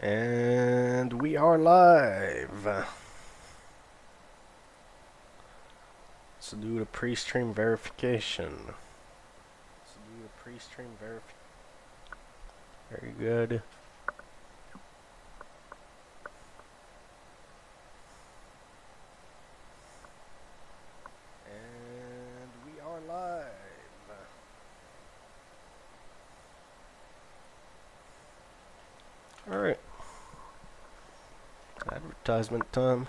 And we are live. Let's do the pre-stream verification. Very good. And we are live. Alright. Advertisement time.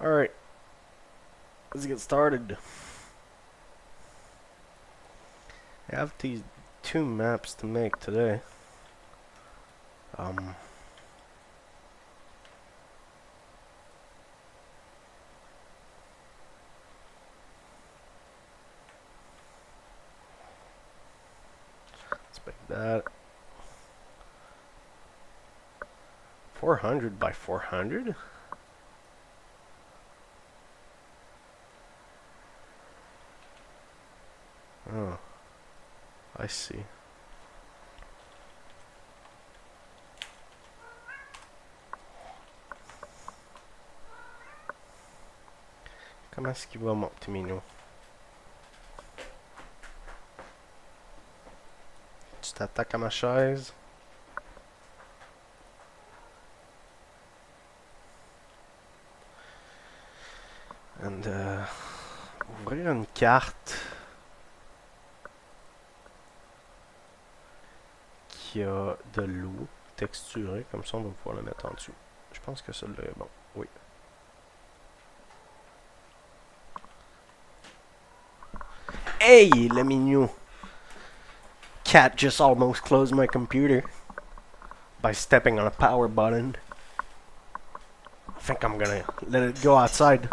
Alright. Let's get started. I have these two maps to make today. Let's make that 400 by 400. Oh, I see. Comment est-ce qu'il va mon petit minou? Tu t'attaques à ma chaise? And, ouvrir une carte qui a de l'eau texturée, comme ça on va pouvoir la mettre en dessous. Je pense que celle-là est bon. Oui. Hey, le mignon! Cat just almost closed my computer by stepping on a power button. I think I'm gonna let it go outside.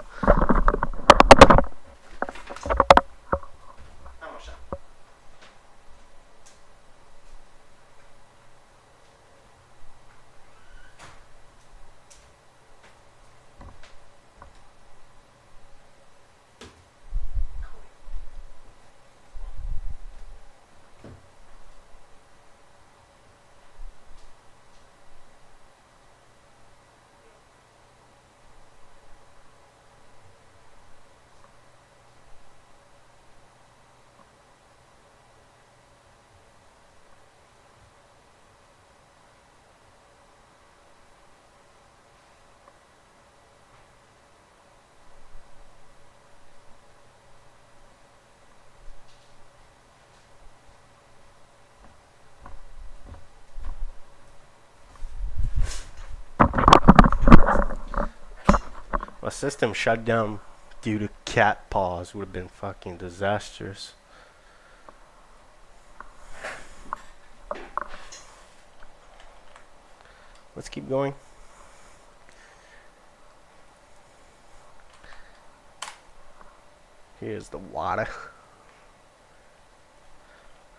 A system shut down due to cat paws would have been fucking disastrous. Let's keep going. Here's the water.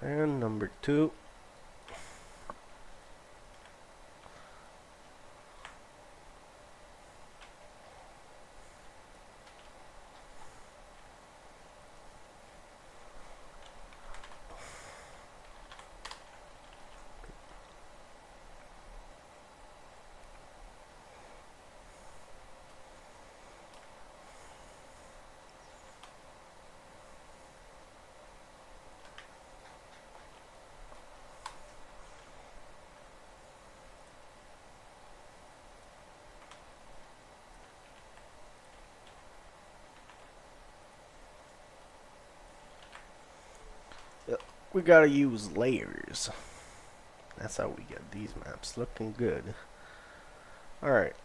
And number 2. We gotta use layers. That's how we get these maps looking good. Alright.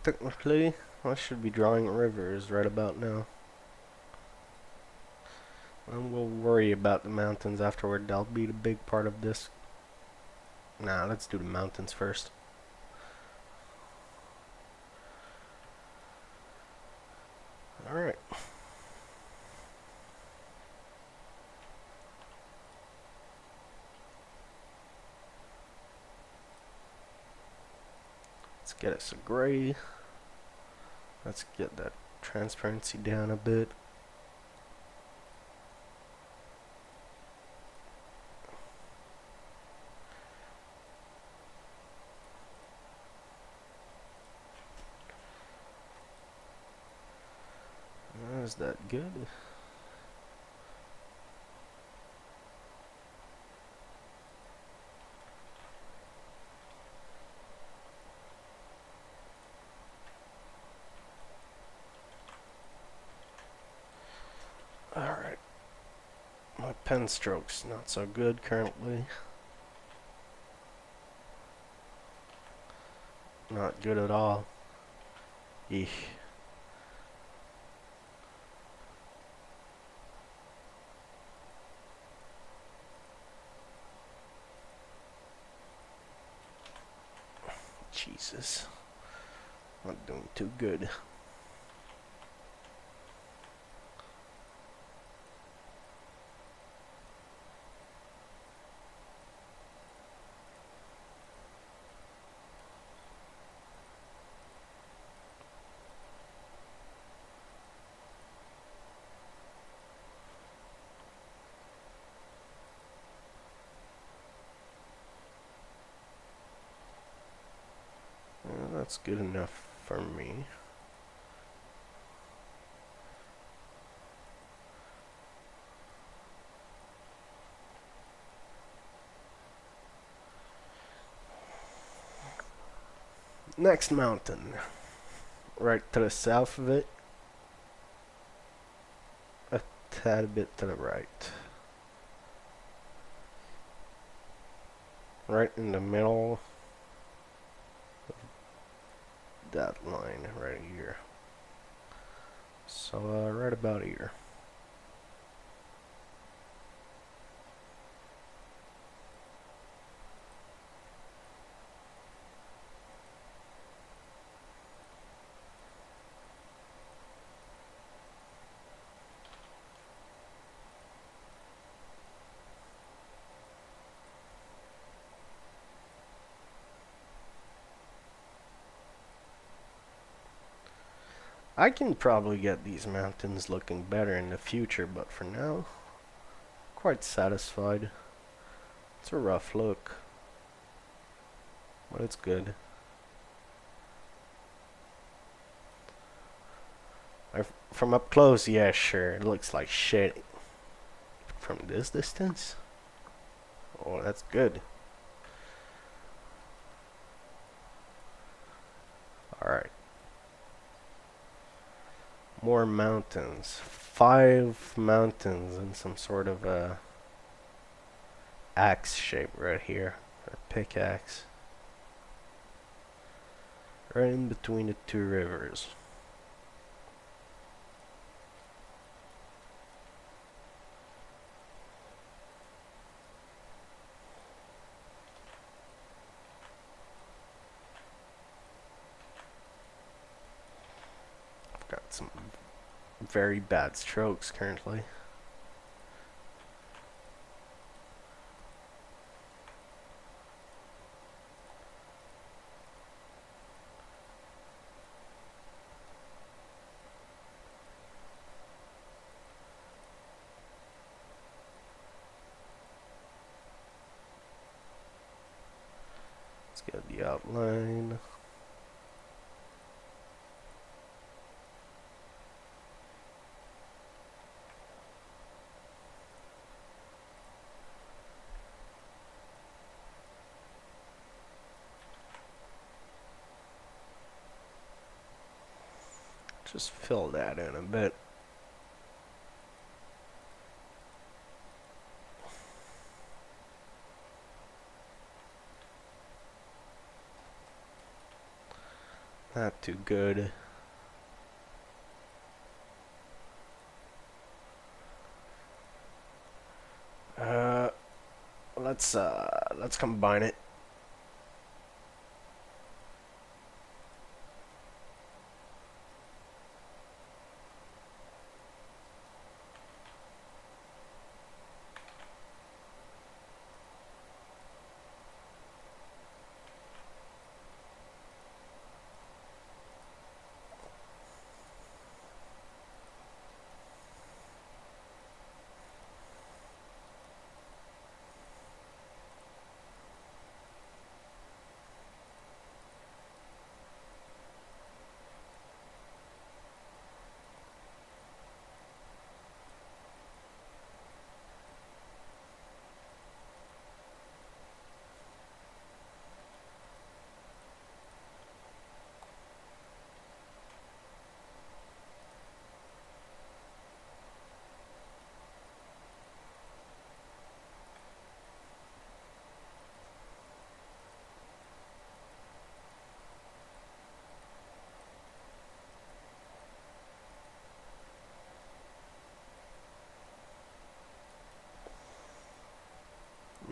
Technically, I should be drawing rivers right about now. And we'll worry about the mountains afterward. That'll be the big part of this. Nah, let's do the mountains first. Alright. Let's get us a gray. Let's get that transparency down a bit. Is that good? Alright. My pen stroke's not so good currently. Not good at all. Eesh. Jesus. Not doing too good. That's good enough for me. Next mountain. Right to the south of it. A tad bit to the right. Right in the middle. That line right here. So right about here. I can probably get these mountains looking better in the future, but for now, quite satisfied. It's a rough look, but it's good. From up close, yeah, sure, it looks like shit. From this distance? Oh, that's good. Alright. More mountains. 5 mountains in some sort of a axe shape right here. Or pickaxe. Right in between the 2 rivers. Some very bad strokes currently. Let's get the outline. Just fill that in a bit. Not too good. Let's combine it.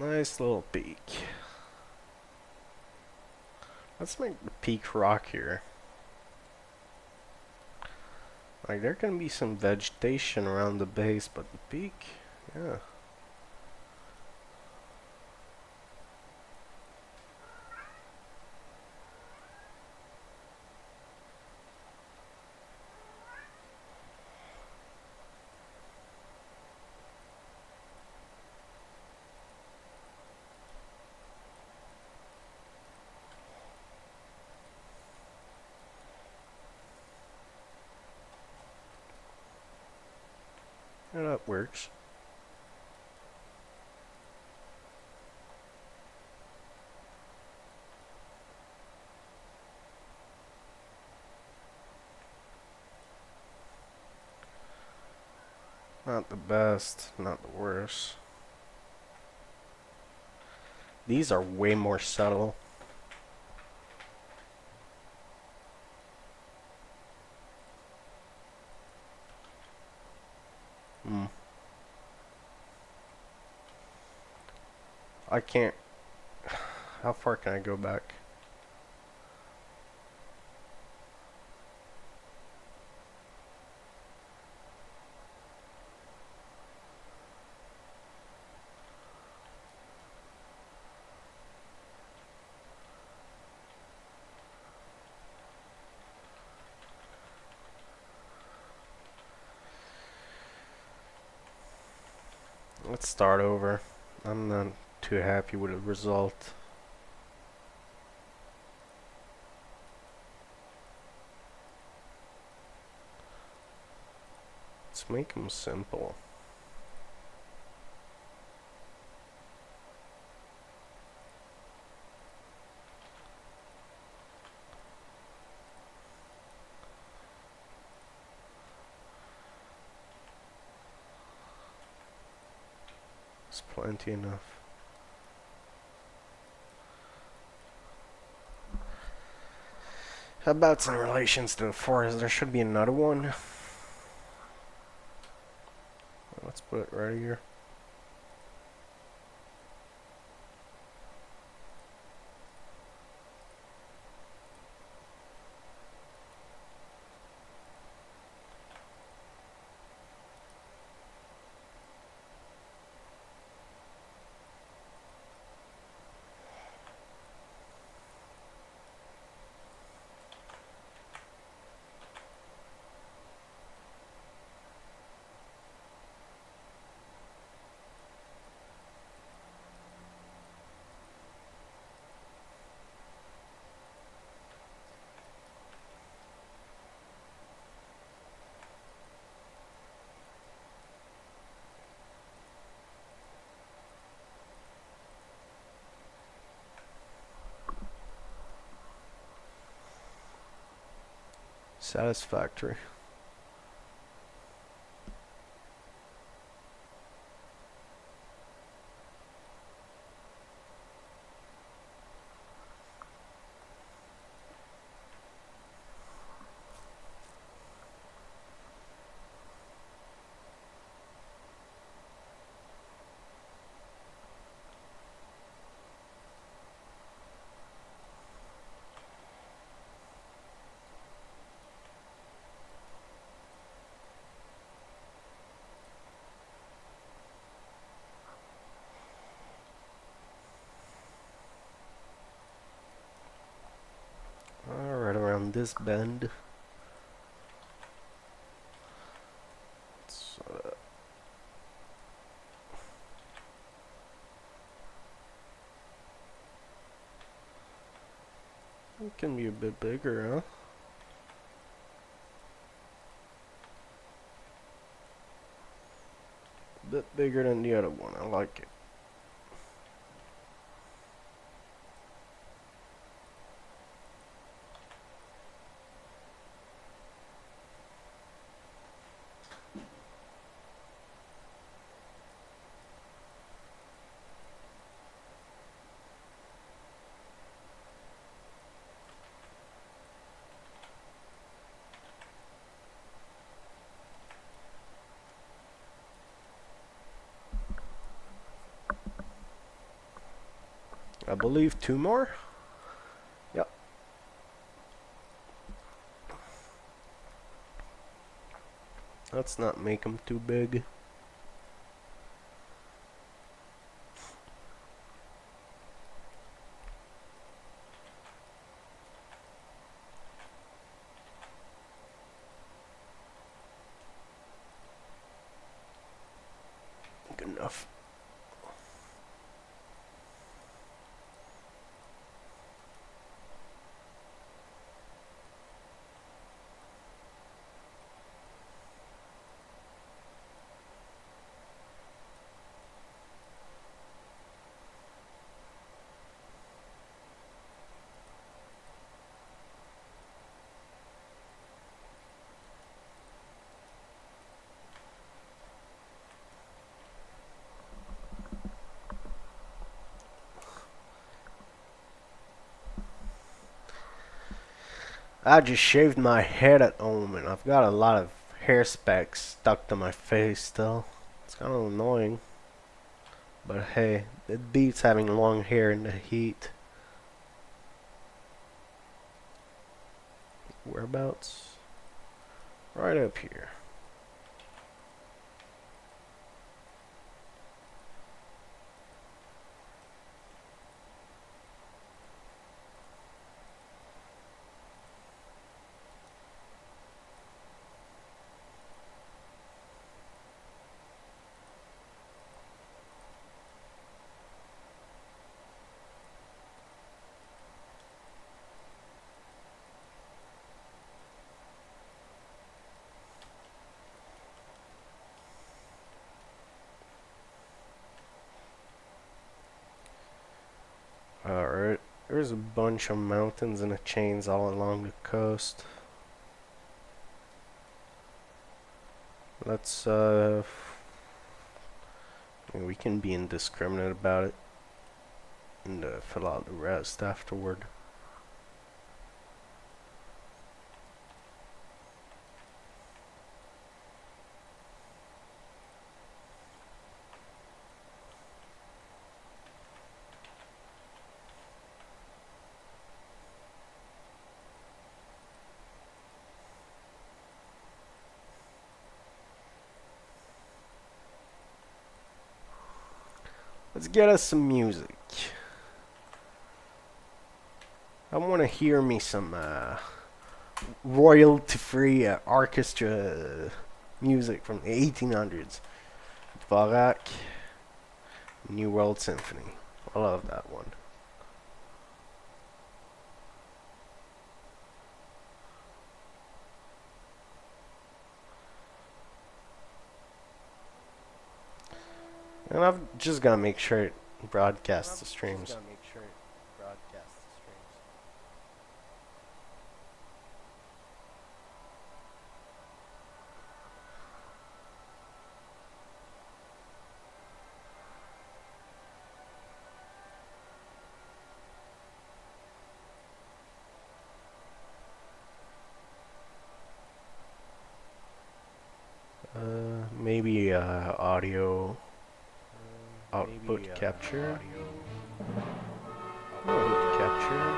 Nice little peak. Let's make the peak rockier. Like, there can be some vegetation around the base, but the peak, yeah. Yeah, that works. Not the best, not the worst. These are way more subtle. I can't. How far can I go back? Let's start over. I'm not too happy with the result. Let's make them simple. It's plenty enough. How about in relations to the forest? There should be another one. Let's put it right here. Satisfactory. Right around this bend. It can be a bit bigger, huh? A bit bigger than the other one. I like it. I believe 2 more. Yep. Let's not make them too big. Good enough. I just shaved my head at home and I've got a lot of hair specks stuck to my face still. It's kind of annoying. But hey, it beats having long hair in the heat. Whereabouts? Right up here. Alright, there's a bunch of mountains and chains all along the coast. Let's, we can be indiscriminate about it and fill out the rest afterward. Let's get us some music. I want to hear me some royalty-free orchestra music from the 1800s. Dvorak, New World Symphony. I love that one. And I've just got to make sure it broadcasts the streams. maybe audio output capture. Output capture.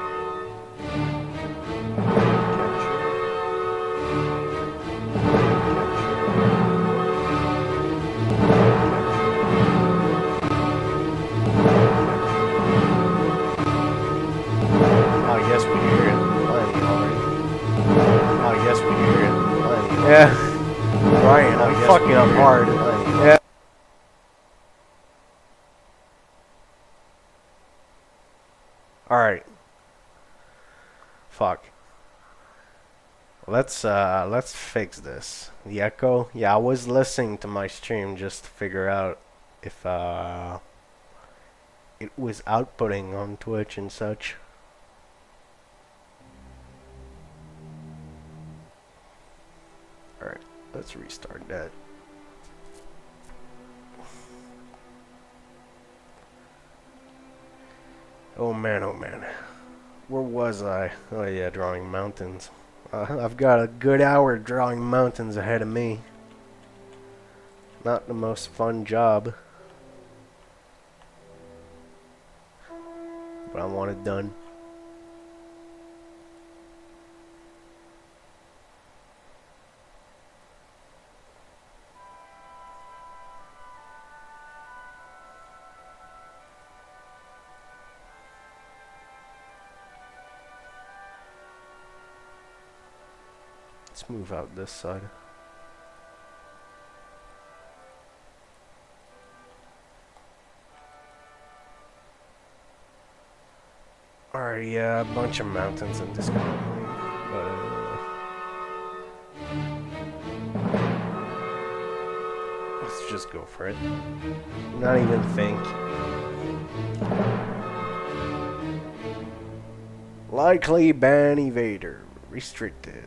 Yeah, Ryan, I'm fucking up hard. Yeah. Alright. Fuck. Let's fix this. The echo? Yeah, I was listening to my stream just to figure out if it was outputting on Twitch and such. Alright, let's restart that. Oh man, oh man. Where was I? Oh yeah, drawing mountains. I've got a good hour drawing mountains ahead of me. Not the most fun job. But I want it done. Let's move out this side. Alright, yeah, a bunch of mountains in this country, but let's just go for it. Not even think. Likely ban evader. Restricted.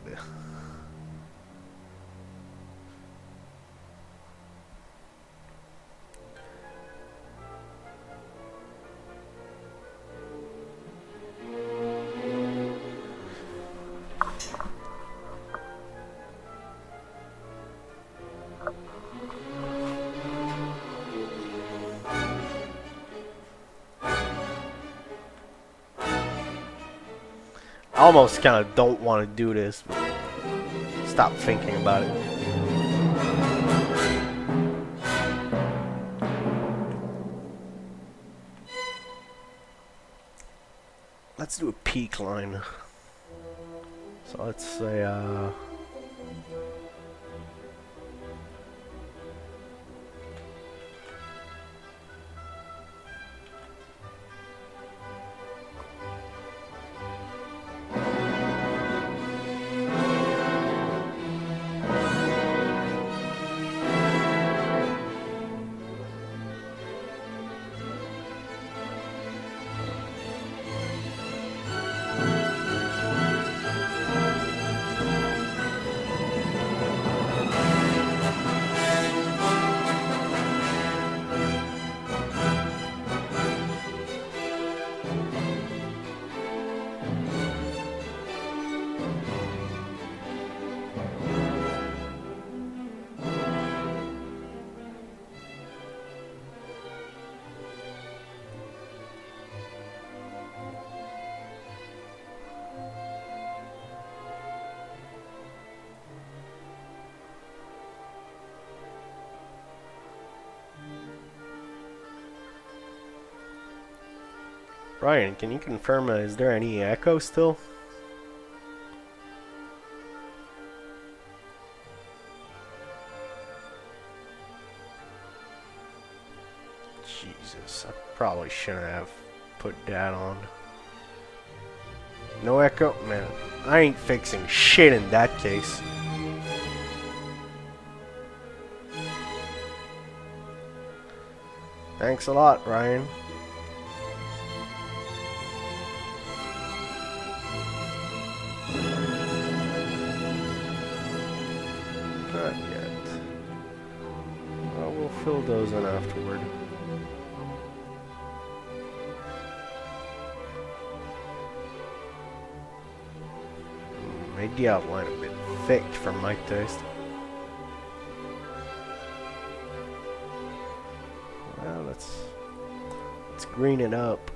I almost kind of don't want to do this, but stop thinking about it. Let's do a peak line. So let's say, Ryan, can you confirm, is there any echo still? Jesus, I probably shouldn't have put that on. No echo? Man, I ain't fixing shit in that case. Thanks a lot, Ryan. Not yet. Well, we'll fill those in afterward. Made the outline a bit thick for my taste. let's green it up.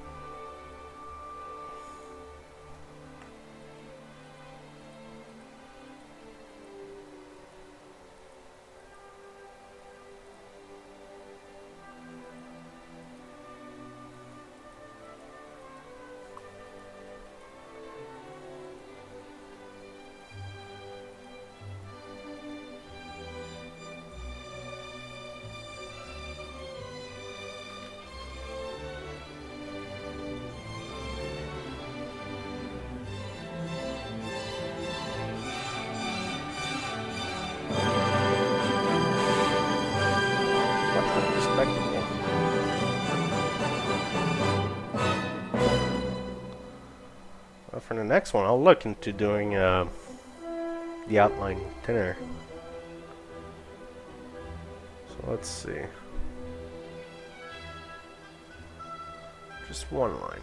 Well, for the next one, I'll look into doing the outline thinner. So let's see. Just one line.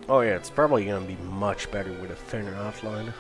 Oh yeah, it's probably going to be much better with a thinner outline.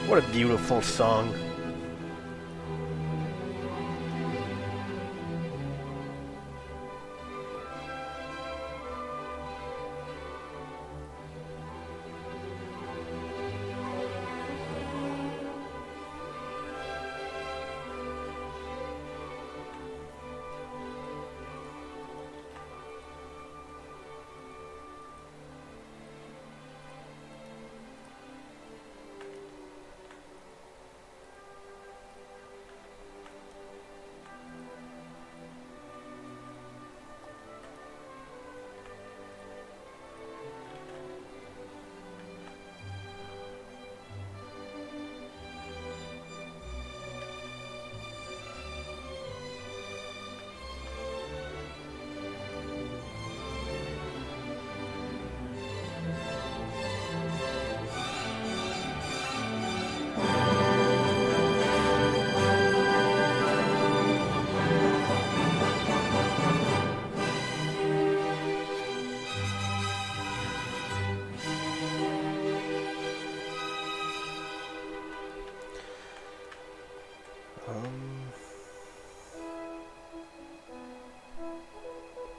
What a beautiful song.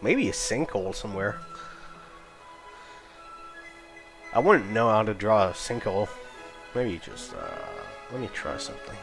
Maybe a sinkhole somewhere. I wouldn't know how to draw a sinkhole. Maybe just, let me try something.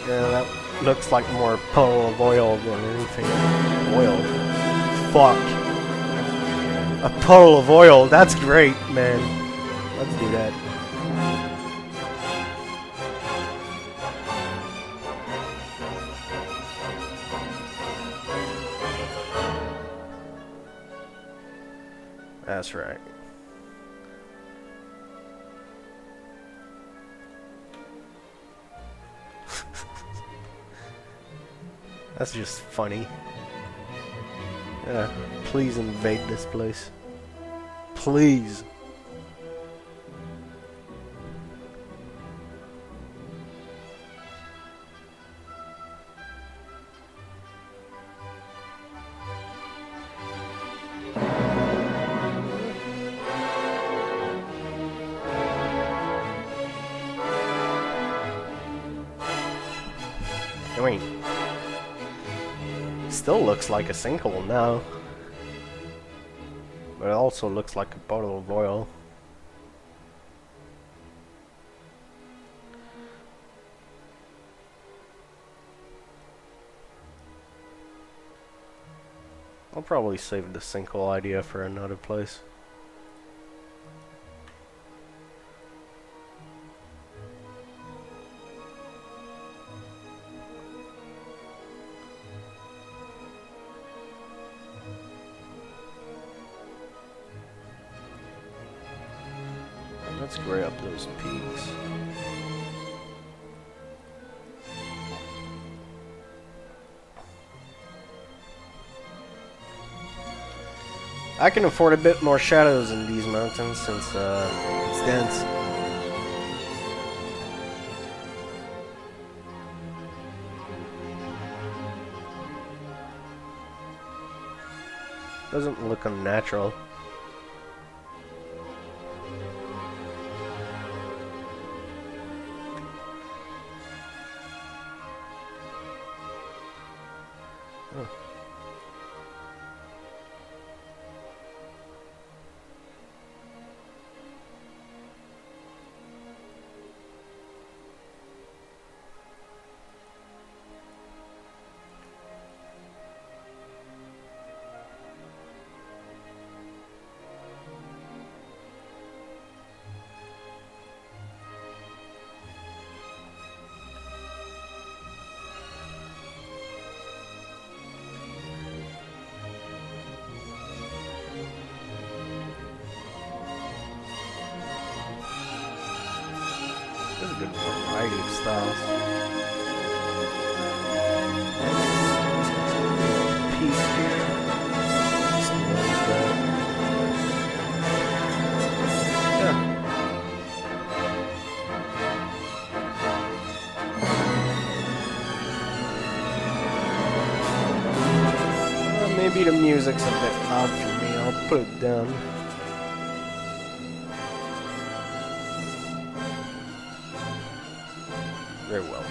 Yeah, that looks like more puddle of oil than anything. Oil. Fuck. A puddle of oil. That's great, man. Let's do that. That's right. That's just funny. Yeah, please invade this place. Please. I mean, still looks like a sinkhole now. But it also looks like a bottle of oil. I'll probably save the sinkhole idea for another place. Let's grab up those peaks. I can afford a bit more shadows in these mountains since it's dense. Doesn't look unnatural. Oh. There's a good variety of styles. Piece here. Something like that. Yeah. Well, maybe the music's a bit loud for me. I'll put it down. Very well.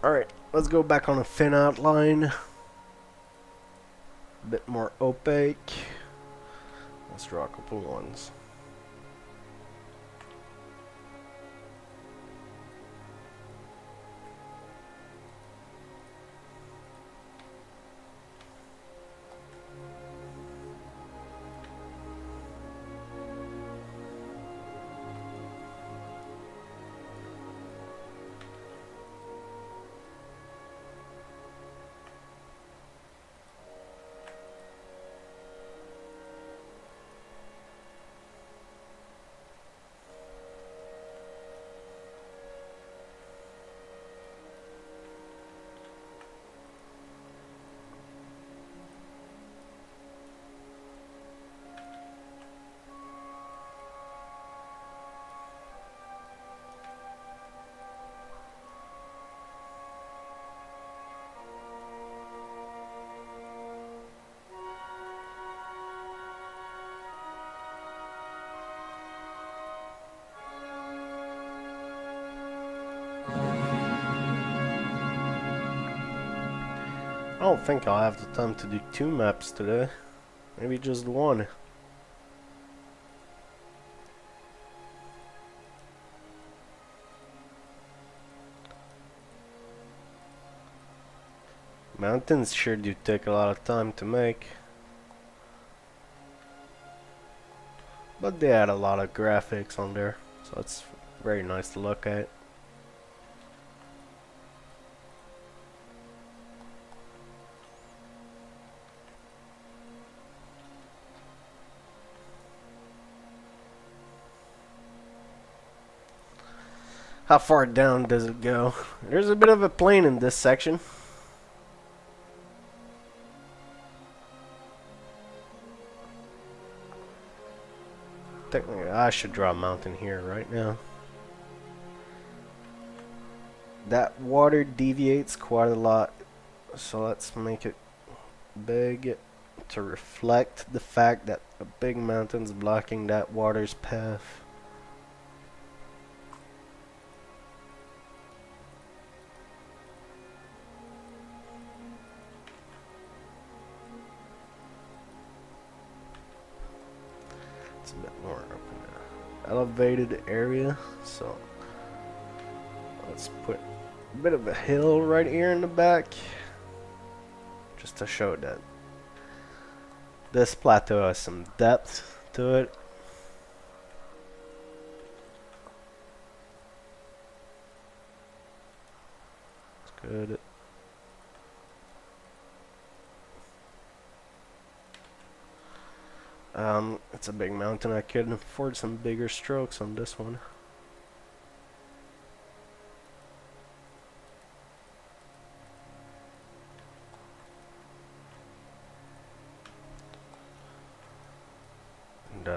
Alright, let's go back on a thin outline. A bit more opaque. Let's draw a couple ones. I don't think I'll have the time to do 2 maps today. Maybe just 1. Mountains sure do take a lot of time to make. But they add a lot of graphics on there, so it's very nice to look at. How far down does it go? There's a bit of a plain in this section. Technically, I should draw a mountain here right now. That water deviates quite a lot, so let's make it big to reflect the fact that a big mountain's blocking that water's path. It's a bit more up in an elevated area, so let's put a bit of a hill right here in the back, just to show that this plateau has some depth to it. It's good. It's a big mountain. I could afford some bigger strokes on this one. And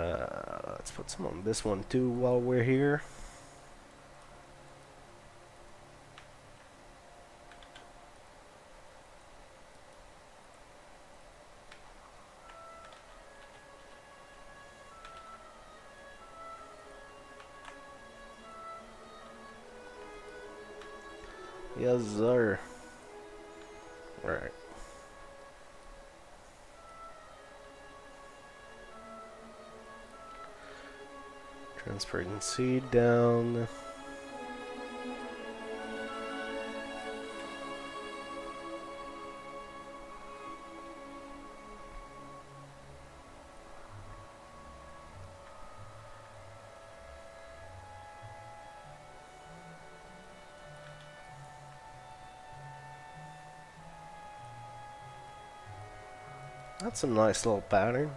let's put some on this one too while we're here. Yes, sir. Alright. Transparency down. That's a nice little pattern.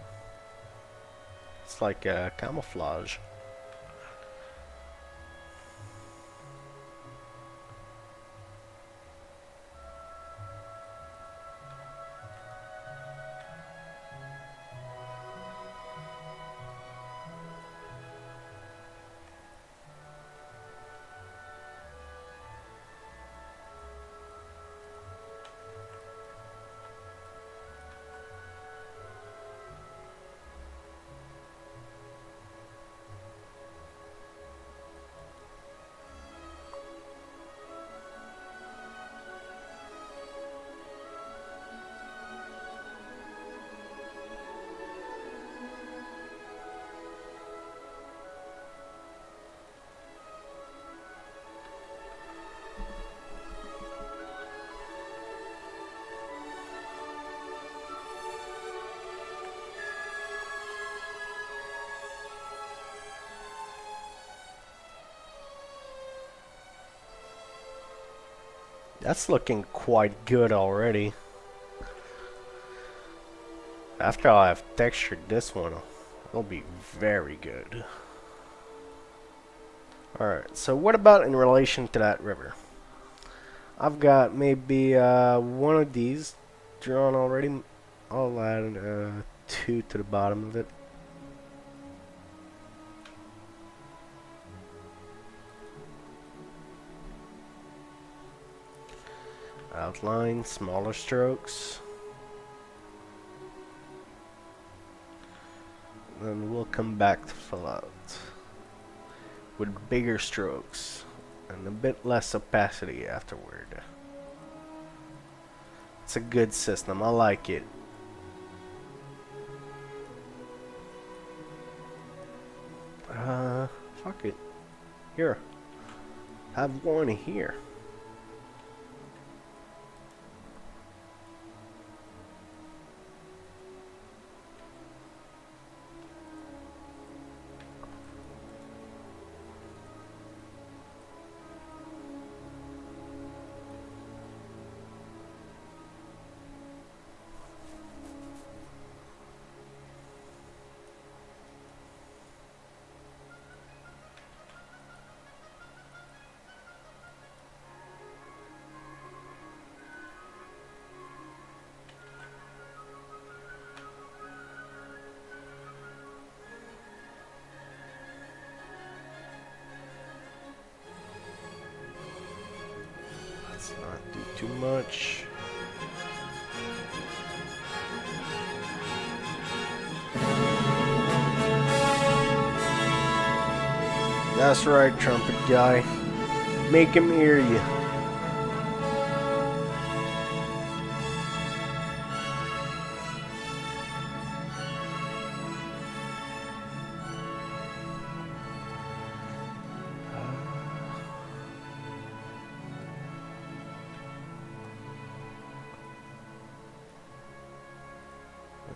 It's like camouflage. That's looking quite good already. After I've textured this one, it'll be very good. Alright, so what about in relation to that river? I've got maybe one of these drawn already. I'll add 2 to the bottom of it. Outline, smaller strokes. Then we'll come back to fill out with bigger strokes and a bit less opacity afterward. It's a good system, I like it. Fuck it. Here. Have one here. Let's not do too much. That's right, trumpet guy. Make him hear you.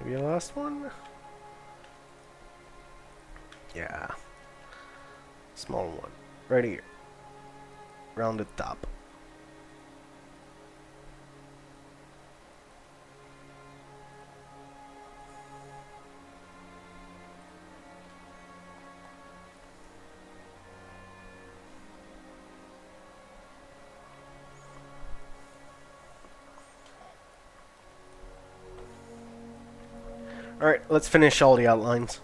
Maybe a last one? Yeah. Small one. Right here. Round the top. Alright, let's finish all the outlines.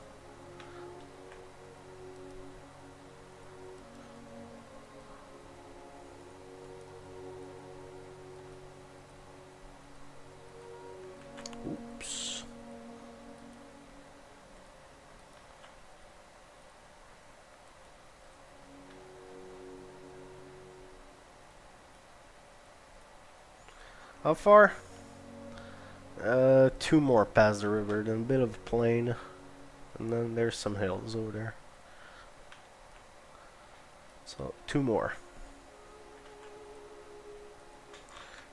Oops. How far? 2 more past the river, then a bit of plain, and then there's some hills over there. So 2 more.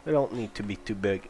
They don't need to be too big.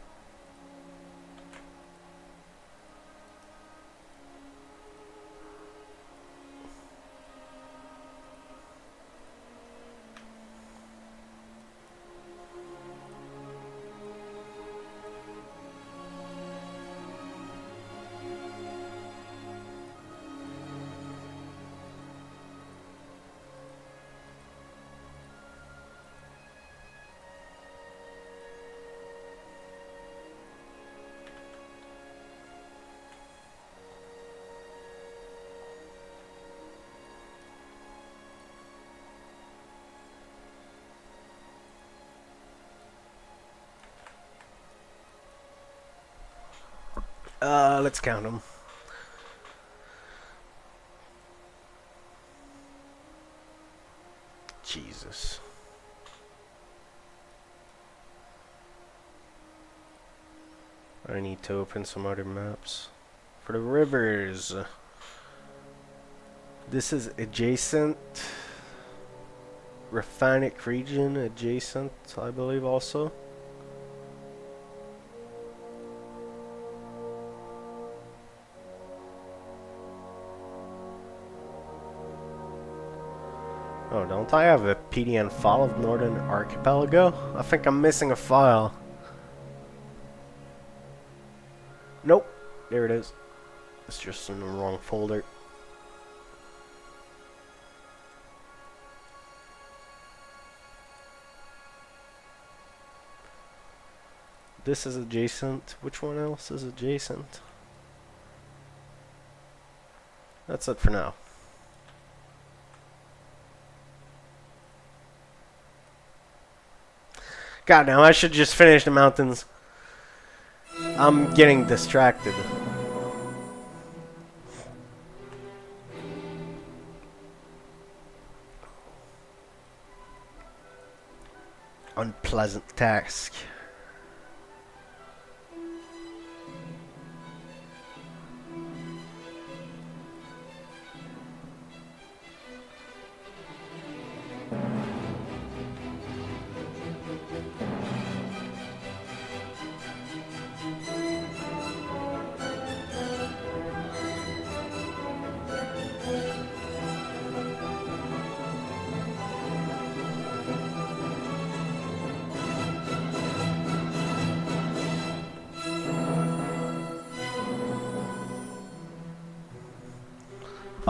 Let's count them. Jesus. I need to open some other maps. For the rivers, this is adjacent. Raphanic region adjacent, I believe also. Oh, don't I have a PDN file of Northern Archipelago? I think I'm missing a file. Nope. There it is. It's just in the wrong folder. This is adjacent. Which one else is adjacent? That's it for now. God damn, I should just finish the mountains. I'm getting distracted. Unpleasant task.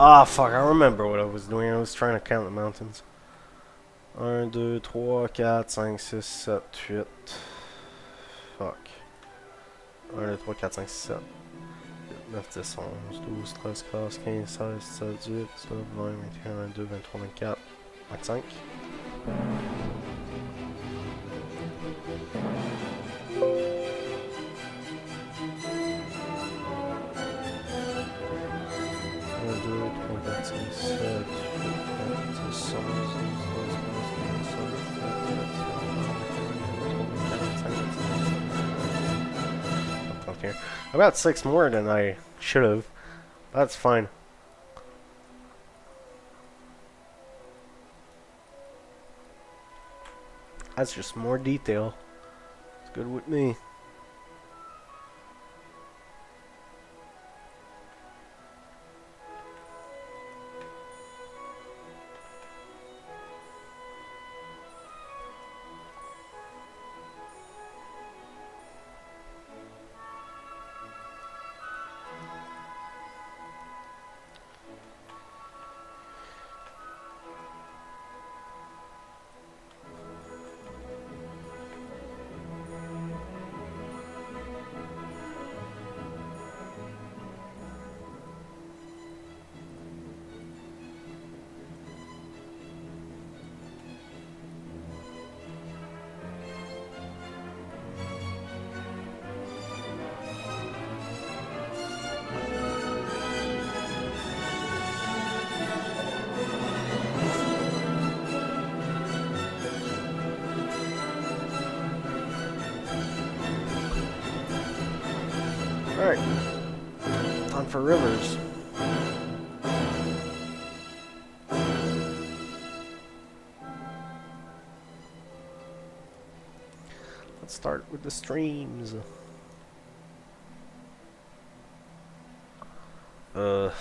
Ah, fuck, I remember what I was doing. I was trying to count the mountains. 1, 2, 3, 4, 5, 6, 7, 8. Fuck. 1, 2, 3, 4, 5, 6, 7. 9, 10, 11, 12, 13, 14, 15, 16, 17, 18, 19, 20, 21, 22, 23, 24, 25. Here. I got 6 more than I should have. That's fine. That's just more detail. It's good with me. Alright. Time for rivers. Let's start with the streams. Alright.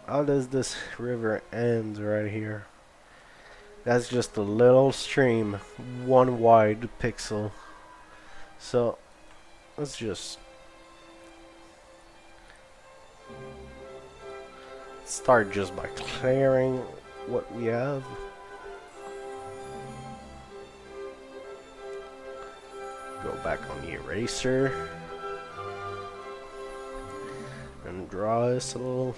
How does this river end right here? That's just a little stream, 1 wide pixel. So let's just start just by clearing what we have. Go back on the eraser and draw this little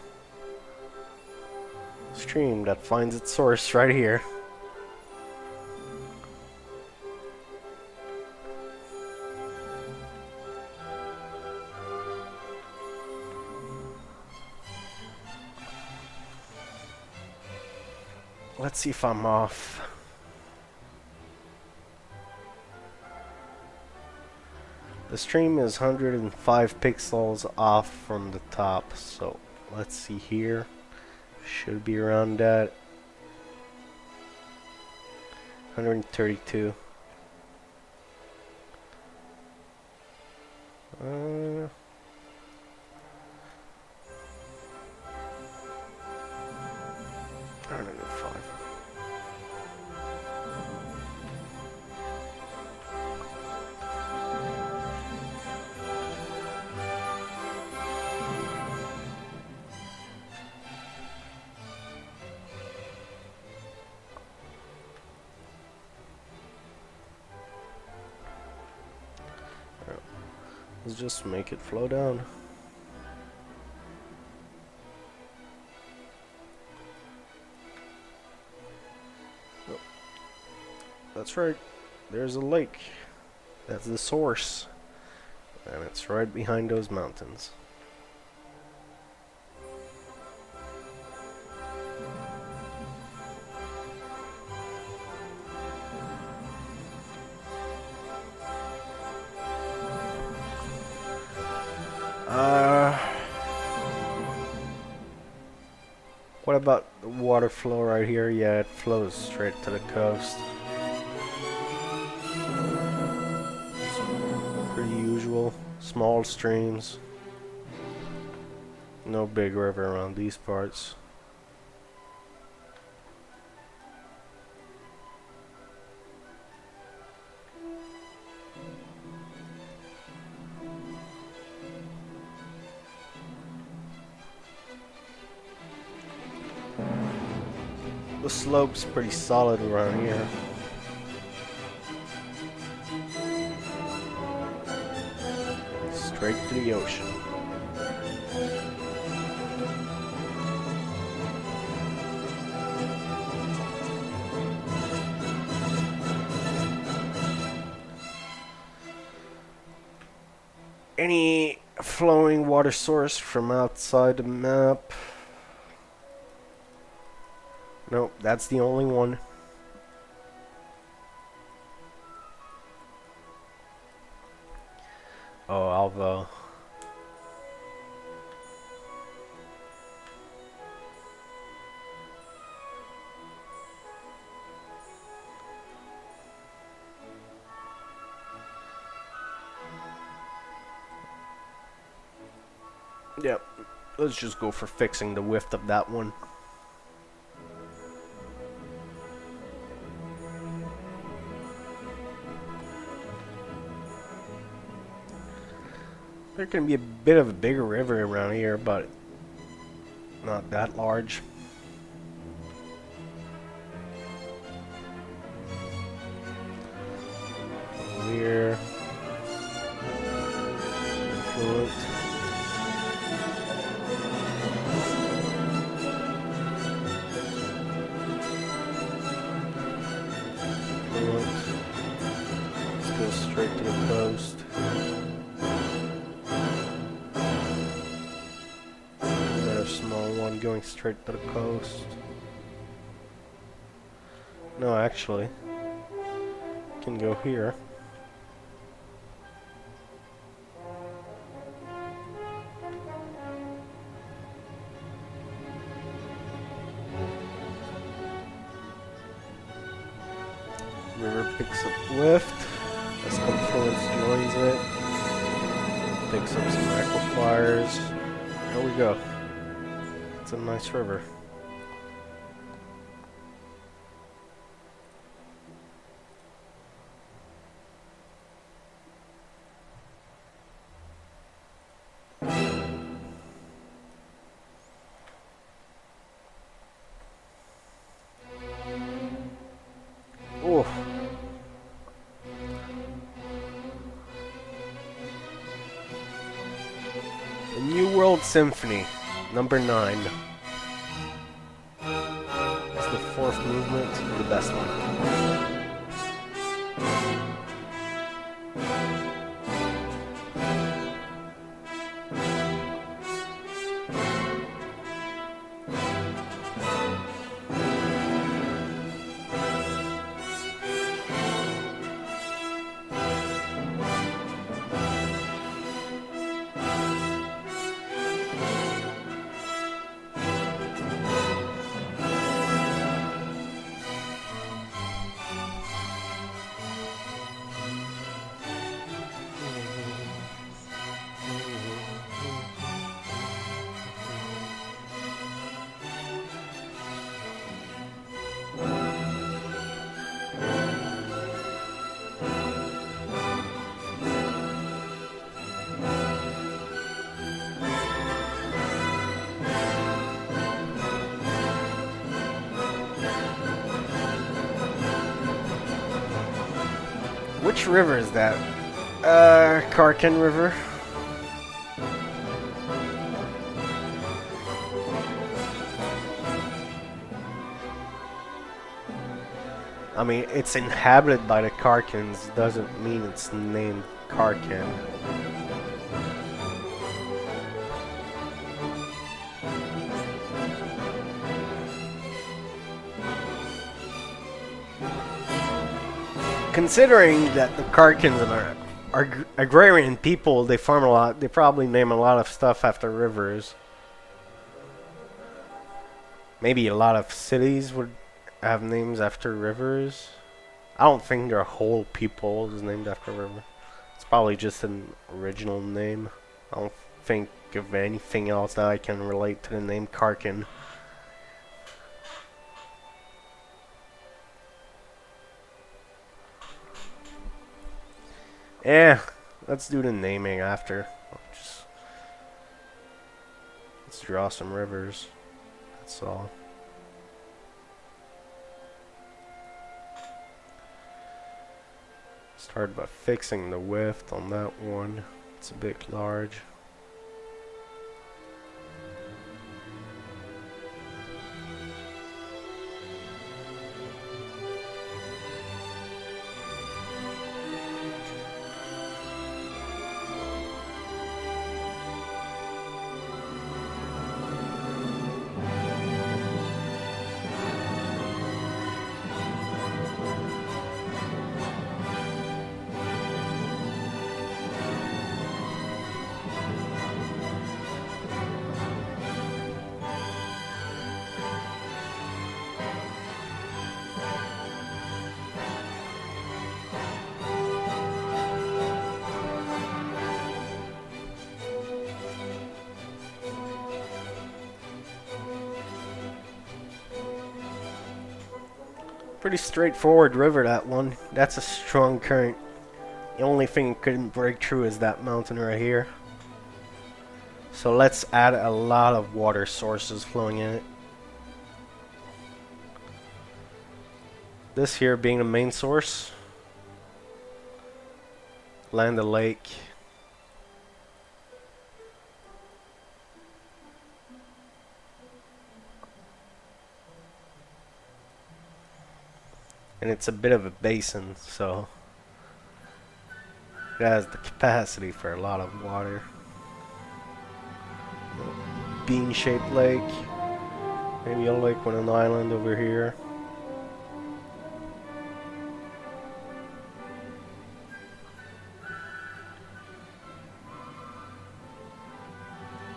stream that finds its source right here. Let's see if I'm off. The stream is 105 pixels off from the top, so let's see here. Should be around that. 132. Let's just make it flow down. Oh. That's right. There's a lake. That's the source. And it's right behind those mountains. What about the water flow right here? Yeah, it flows straight to the coast. It's pretty usual. Small streams. No big river around these parts. The slope's pretty solid around here. Straight to the ocean. Any flowing water source from outside the map? Nope, that's the only one. Oh, Alva. Yep, let's just go for fixing the width of that one. There can be a bit of a bigger river around here, but not that large. Here. Influent. Let's go straight to the coast. Small one going straight to the coast. No, actually, can go here. River picks up lift as confluence joins it. Picks up some aquifers. There we go. It's a nice river. Oh. The New World Symphony, number 9. That's the 4th movement, the best one. Which river is that? Karkin River. I mean, it's inhabited by the Karkins, doesn't mean it's named Karkin. Considering that the Karkins are agrarian people, they farm a lot, they probably name a lot of stuff after rivers. Maybe a lot of cities would have names after rivers. I don't think their whole people is named after a river. It's probably just an original name. I don't think of anything else that I can relate to the name Karkin. Yeah, let's do the naming after. Let's draw some rivers. That's all. Start by fixing the width on that one. It's a bit large. Pretty straightforward river, that one. That's a strong current. The only thing it couldn't break through is that mountain right here. So let's add a lot of water sources flowing in it. This here being the main source. Land the lake. And it's a bit of a basin, so it has the capacity for a lot of water. Bean-shaped lake. Maybe a lake with an island over here.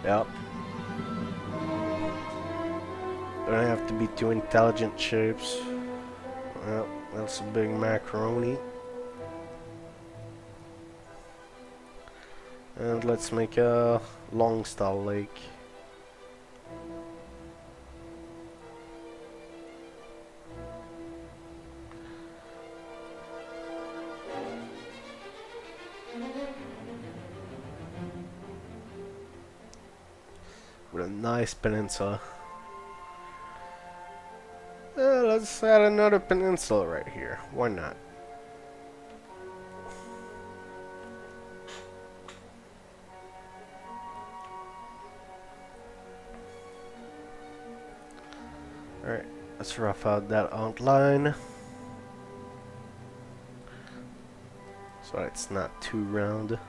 Yep. Don't have to be too intelligent shapes. Well, that's a big macaroni. And let's make a long stall lake. With a nice peninsula. Let's add another peninsula right here. Why not? Alright, let's rough out that outline. So it's not too round.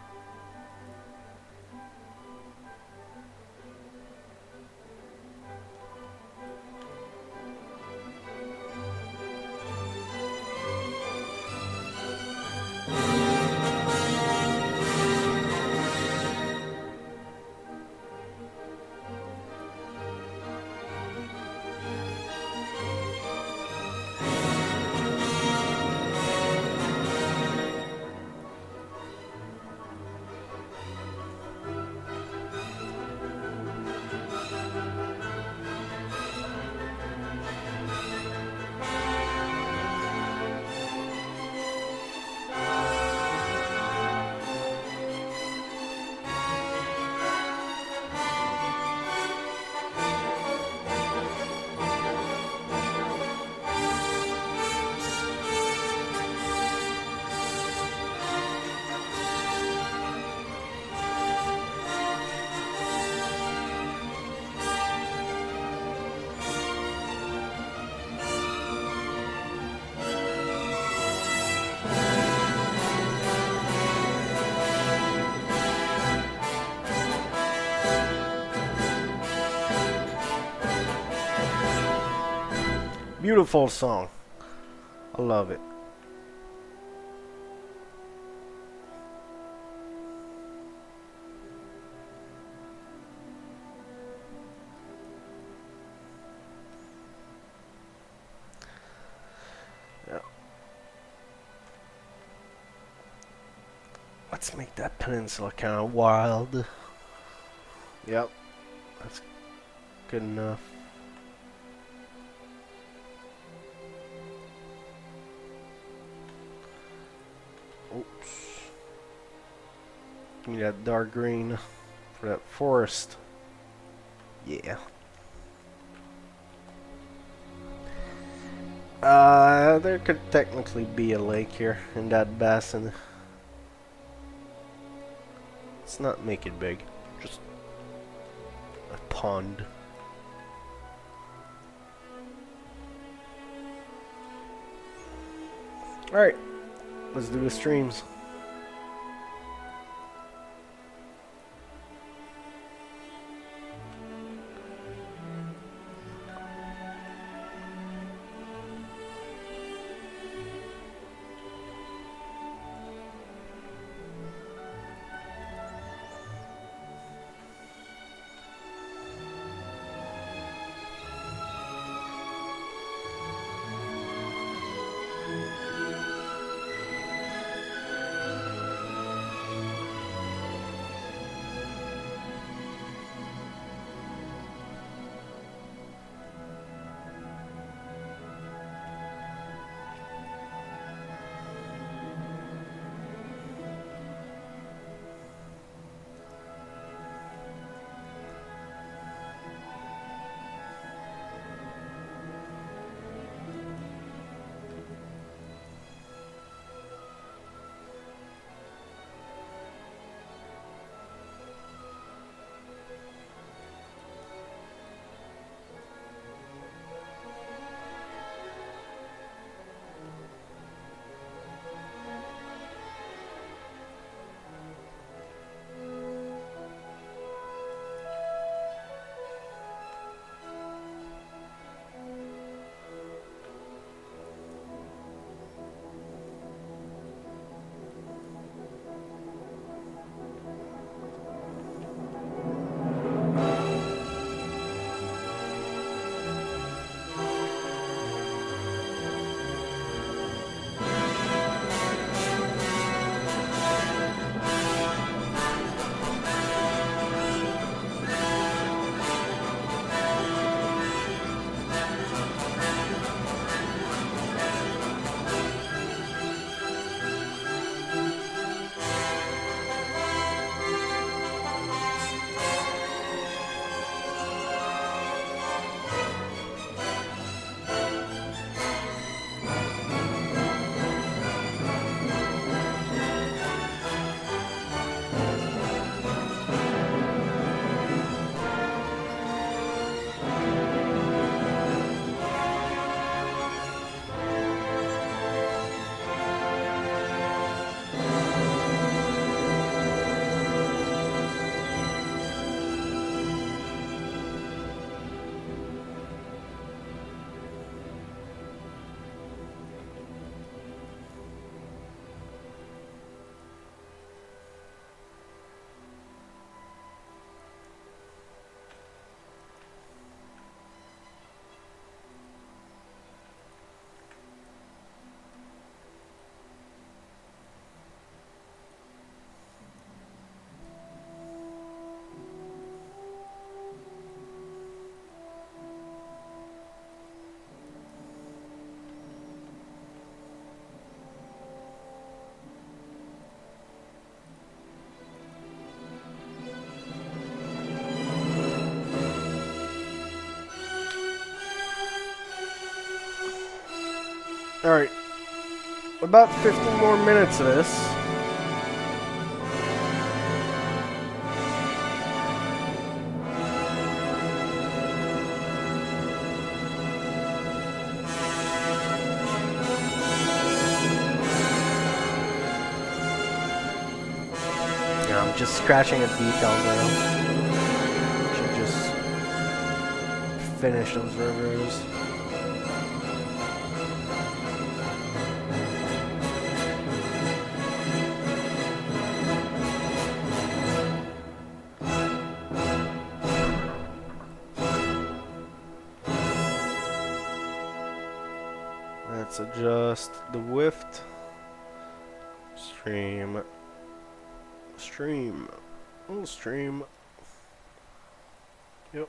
Beautiful song. I love it. Yeah. Let's make that peninsula kind of wild. Yep. That's good enough. Oops. Give me that dark green for that forest. Yeah. There could technically be a lake here in that basin. Let's not make it big. Just a pond. Alright. Let's do the streams. Alright. About 15 more minutes of this. Yeah, I'm just scratching a detail now. Should just finish those rivers. Let's adjust the width. Stream. Stream. Oh, stream. Yep.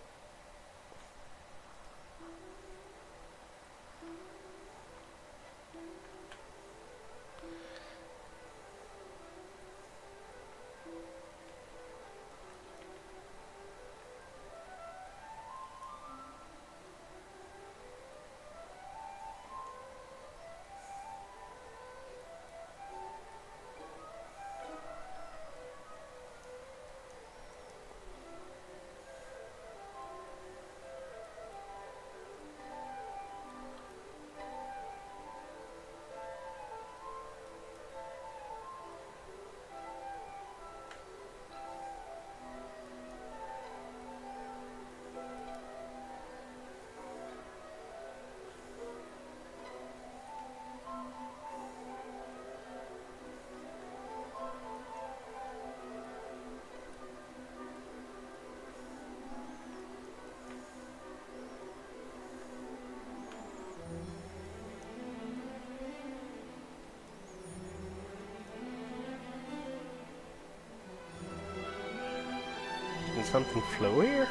Can something flow here?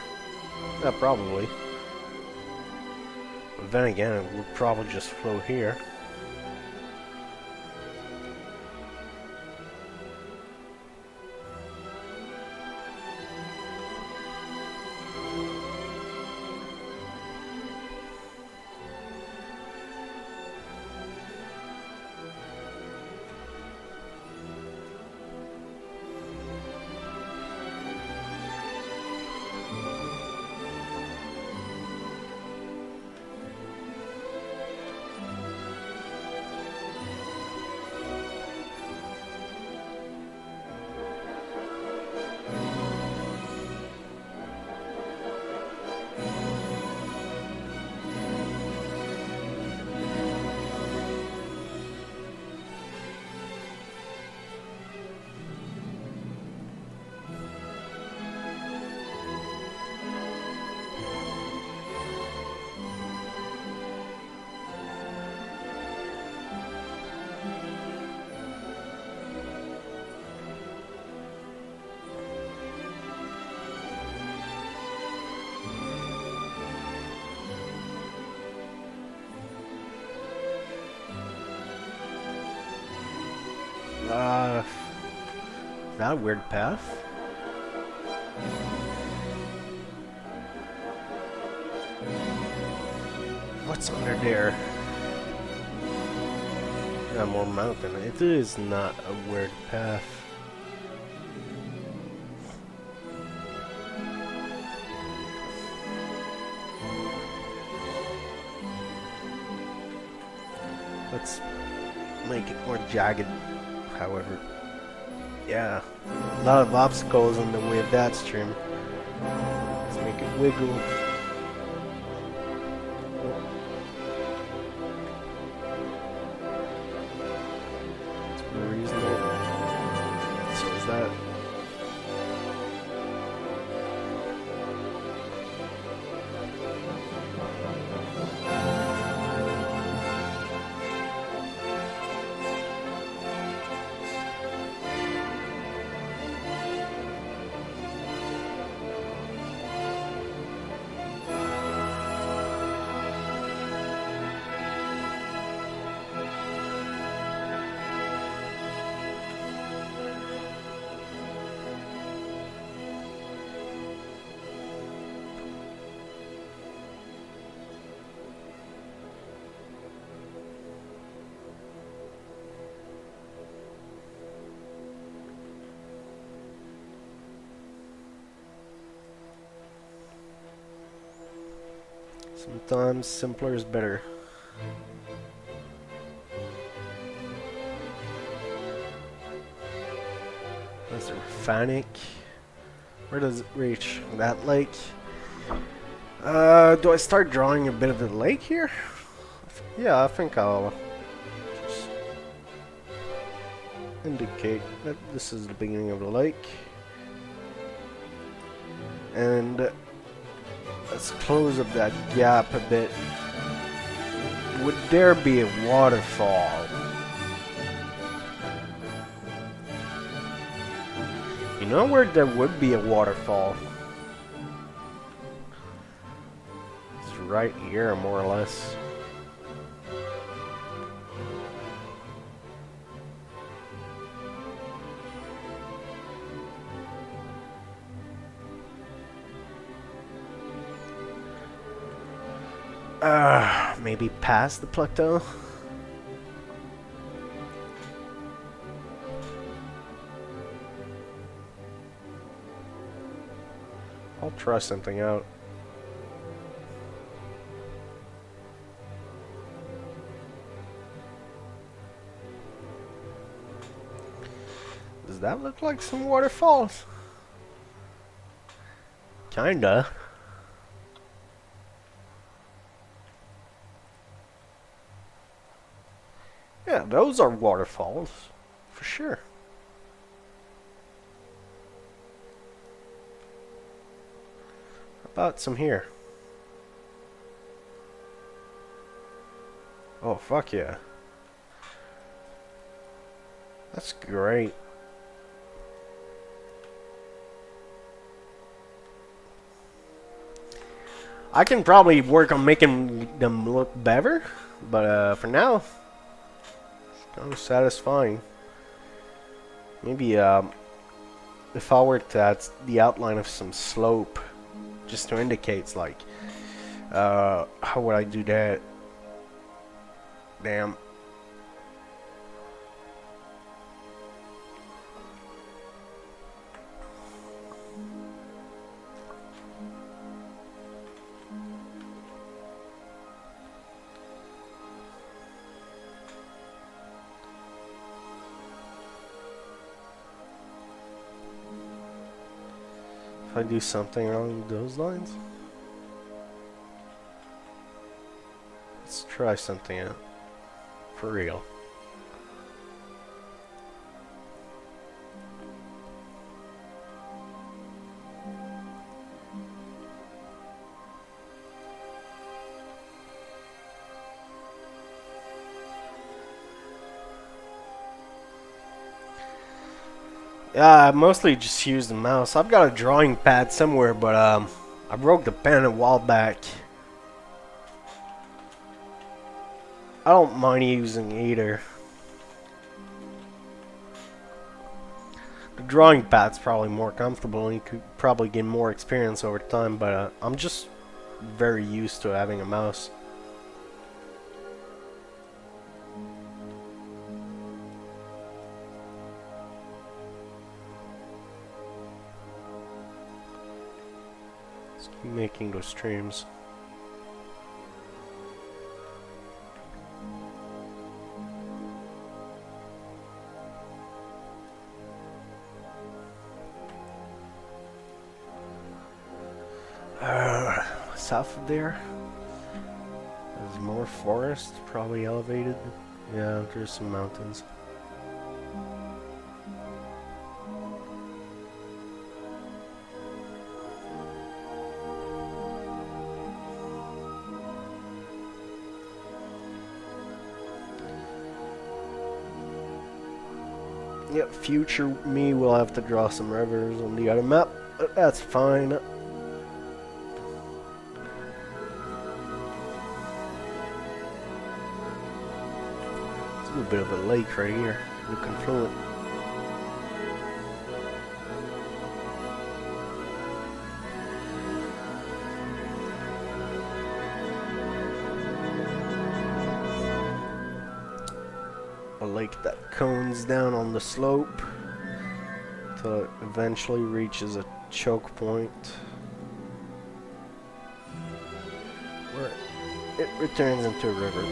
Yeah, probably. But then again, it would probably just flow here. That a weird path? What's under there? Yeah, more mountain. It is not a weird path. Let's make it more jagged, however. Yeah, a lot of obstacles in the way of that stream. Let's make it wiggle. It's reasonable. So is that. Sometimes simpler is better. That's a Fanic. Where does it reach? That lake? Do I start drawing a bit of the lake here? Yeah, I think I'll just indicate that this is the beginning of the lake. And let's close up that gap a bit would there be a waterfall? You know where there would be a waterfall? It's right here, more or less. Maybe past the plateau? I'll try something out. Does that look like some waterfalls? Kinda. Yeah, those are waterfalls, for sure. How about some here? Oh, fuck yeah. That's great. I can probably work on making them look better, but for now, it's kind of satisfying. Maybe if I were to add the outline of some slope, just to indicate, like, how would I do that? Damn. If I do something along those lines, let's try something out. For real. Yeah, I mostly just use the mouse. I've got a drawing pad somewhere, but I broke the pen a while back. I don't mind using either. The drawing pad's probably more comfortable and you could probably gain more experience over time, but I'm just very used to having a mouse. Let's keep making those streams. South of there, there's more forest, probably elevated. Yeah, there's some mountains. Yep, future me will have to draw some rivers on the other map, but that's fine. A little bit of a lake right here, the confluent. A lake that cones down on the slope until it eventually reaches a choke point where it returns into a river.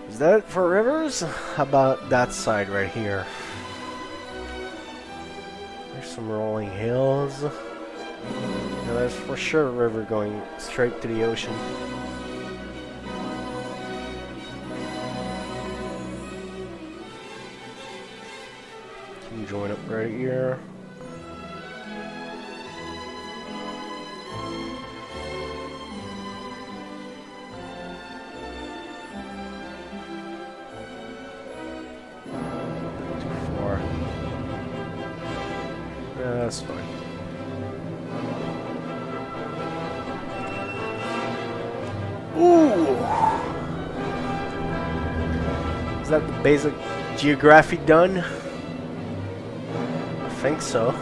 Is that it for rivers? How about that side right here? There's some rolling hills. Now there's for sure a river going straight to the ocean. join up right here. Too far. Yeah, that's fine. Ooh! Is that the basic geography done? I think so.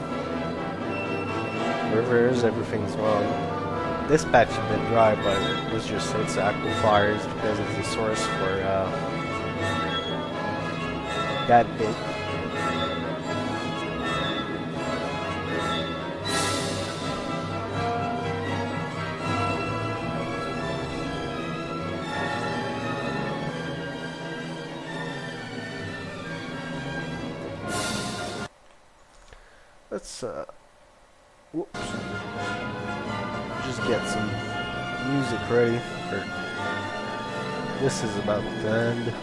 Rivers, everything's wrong. This patch has been dry, but let's just say it's aquifers because it's the source for that bit. Let's whoops. Just get some music ready for this is about to end.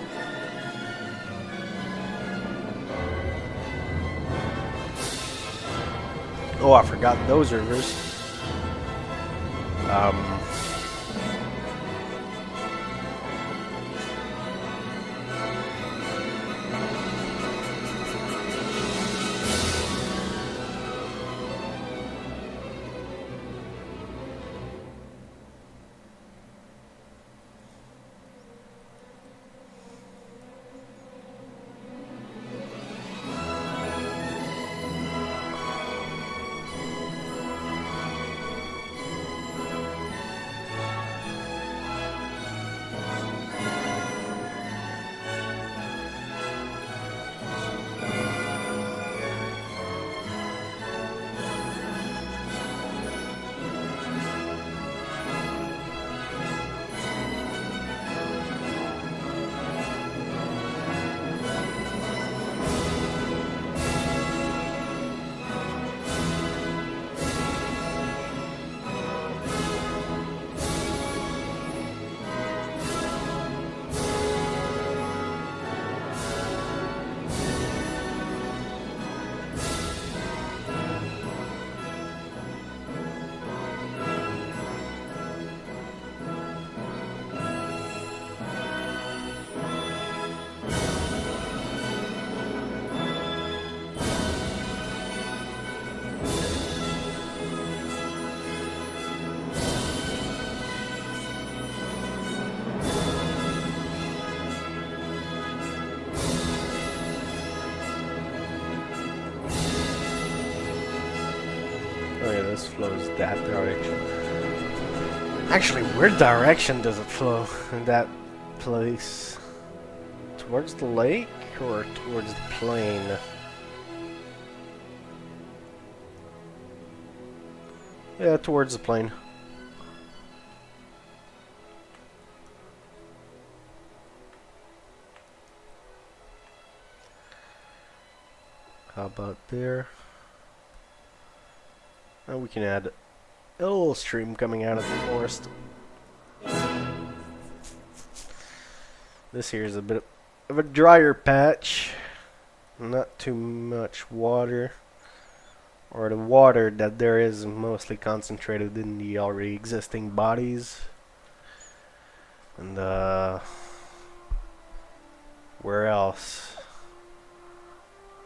Oh, I forgot those rivers. Oh yeah, this flows that direction. Actually, where direction does it flow in that place? Towards the lake or towards the plain? Yeah, towards the plain. How about there? Now we can add a little stream coming out of the forest. This here is a bit of a drier patch. Not too much water. Or the water that there is mostly concentrated in the already existing bodies. And where else?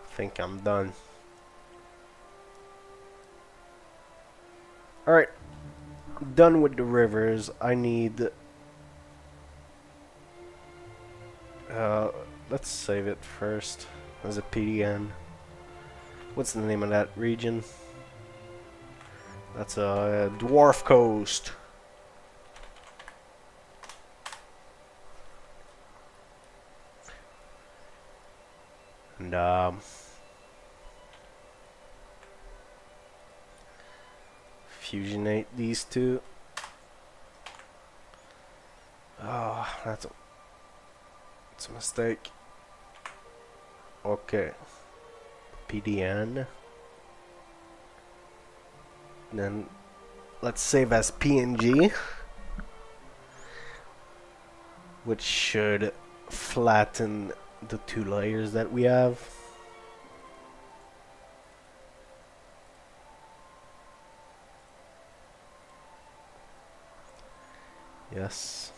I think I'm done. Alright, done with the rivers. I need... let's save it first as a PDN. What's the name of that region? That's a Dwarf Coast. And fusionate these two. Oh, that's a mistake. Okay. PDN. Then let's save as PNG, which should flatten the two layers that we have. Yes.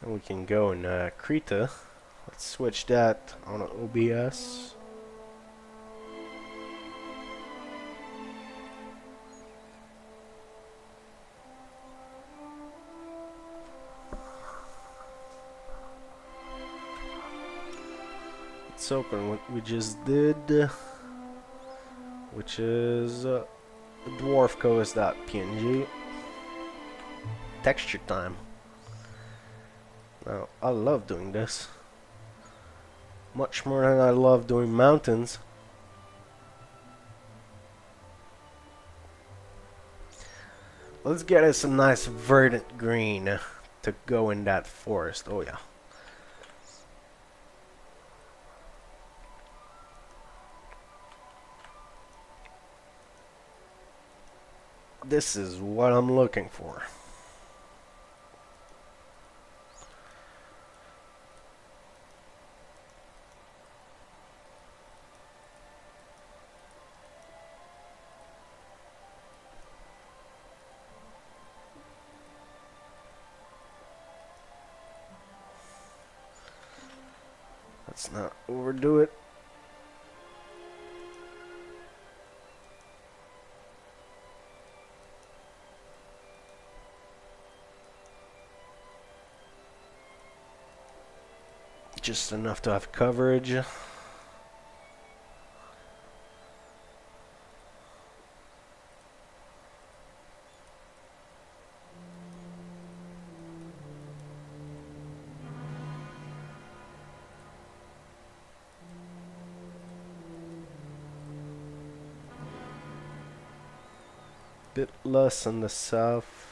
And we can go in Krita. Let's switch that on OBS. Let's open what we just did, which is dwarfcoast.png. Texture time. Now, I love doing this. Much more than I love doing mountains. Let's get us a nice verdant green to go in that forest. Oh yeah. This is what I'm looking for. Let's not overdo it. Just enough to have coverage. Bit less in the south.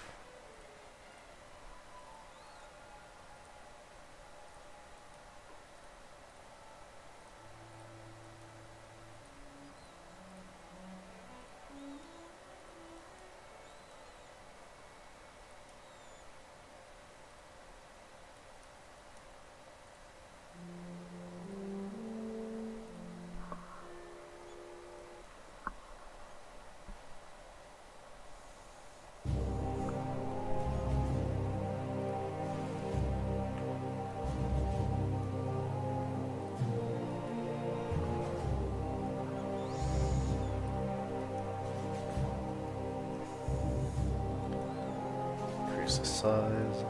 Increase the size.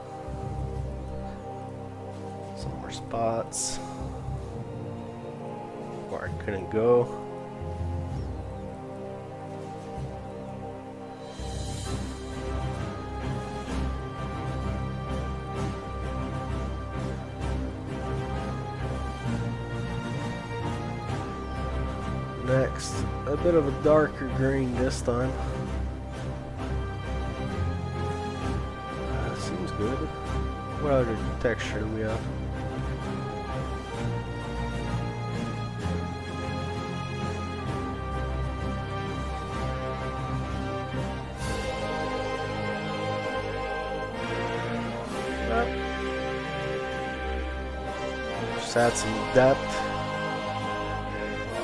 Some more spots where I couldn't go. Next, a bit of a darker green this time. Seems good. What other texture do we have? Just add some depth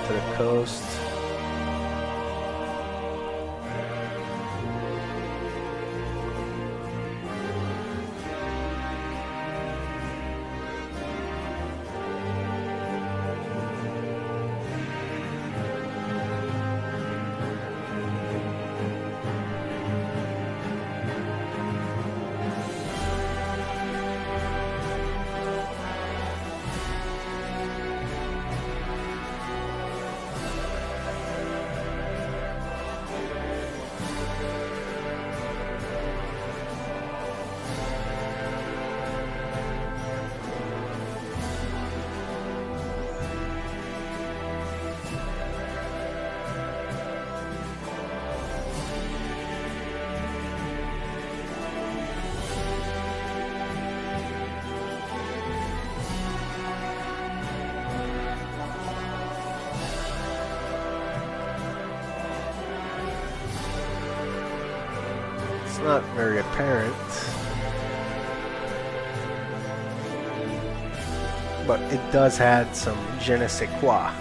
to the coast. It's not very apparent, but it does add some je ne sais quoi.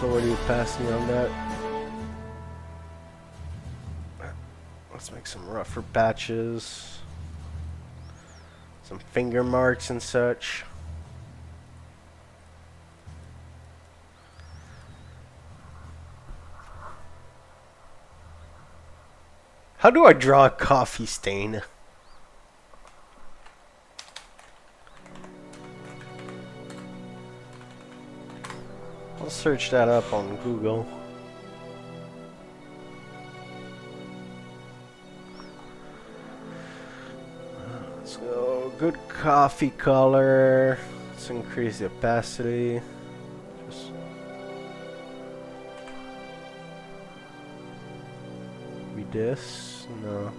Let's lower the opacity on that. Let's make some rougher patches. Some finger marks and such. How do I draw a coffee stain? I'll search that up on Google. So, good coffee color. Let's increase the opacity. Just be this? No.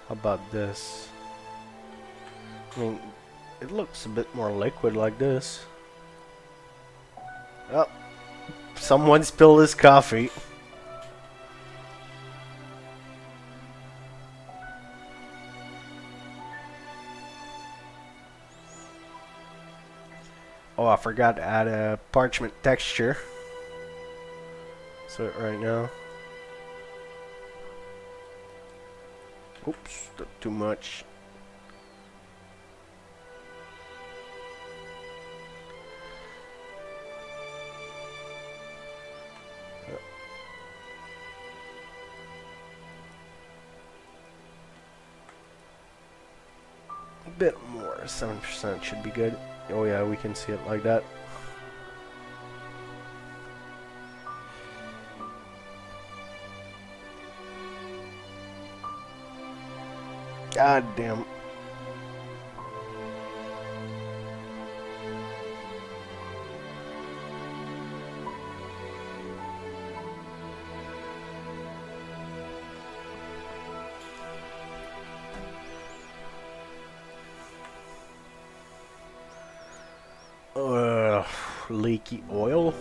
How about this? I mean, it looks a bit more liquid like this. Oh, someone spilled his coffee. Oh, I forgot to add a parchment texture. So right now. Oops, too much. A bit more, 7% should be good. Oh yeah, we can see it like that. God damn. Leaky oil.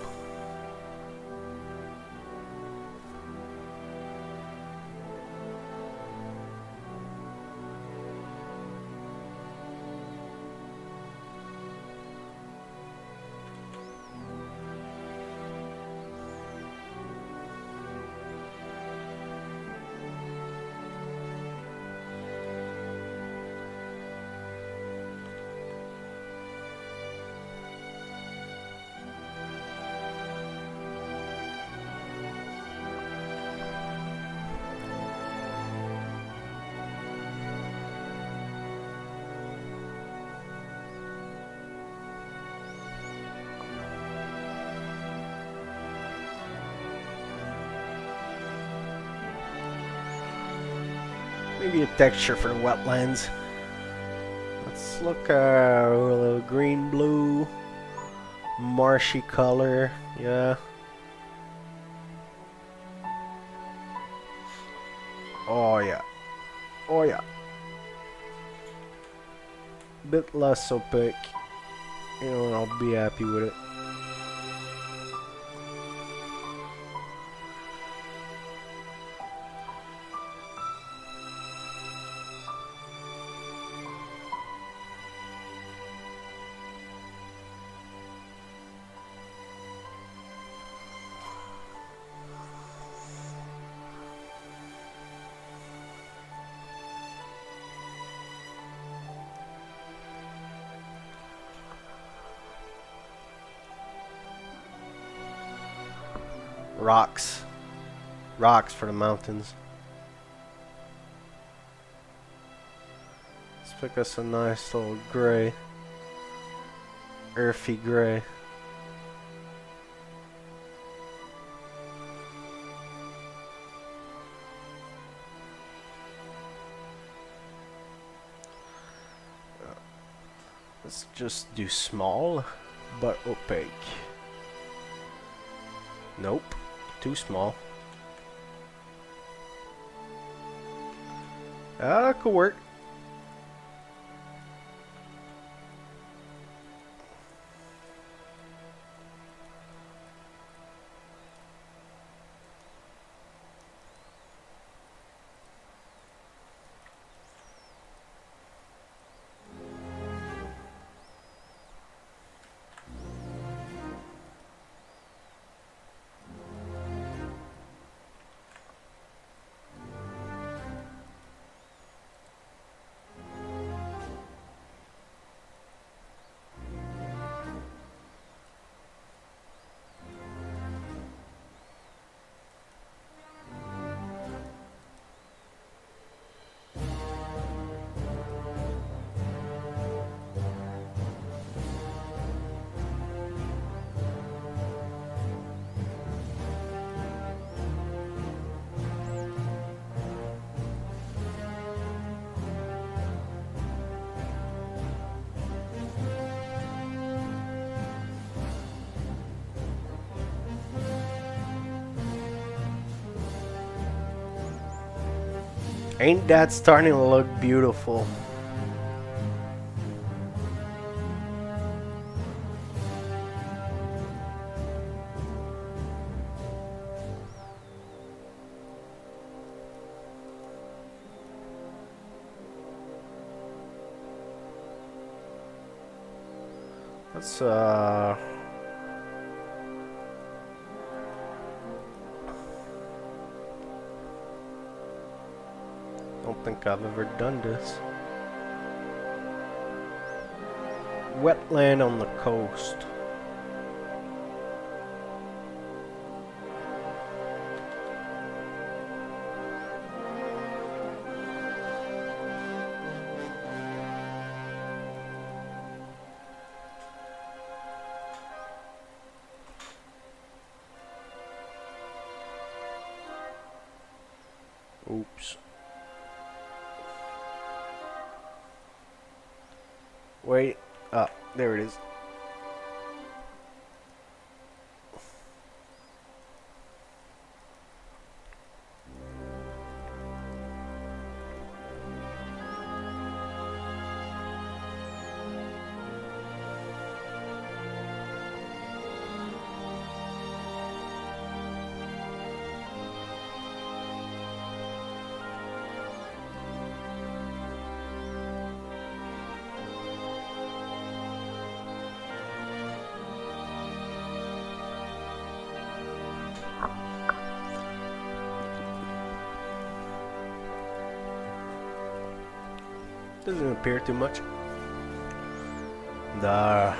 Maybe a texture for the wetlands. Let's look a little green, blue, marshy color. Yeah. Oh yeah. Oh yeah. Bit less opaque. You know, and I'll be happy with it. Rocks. Rocks for the mountains. Let's pick us a nice little gray. Earthy gray. Let's just do small but opaque. Nope. Too small. That could work. Ain't that starting to look beautiful? Let's don't think I've ever done this. Wetland on the coast. Oops. Wait. Ah, there it is. Doesn't appear too much. The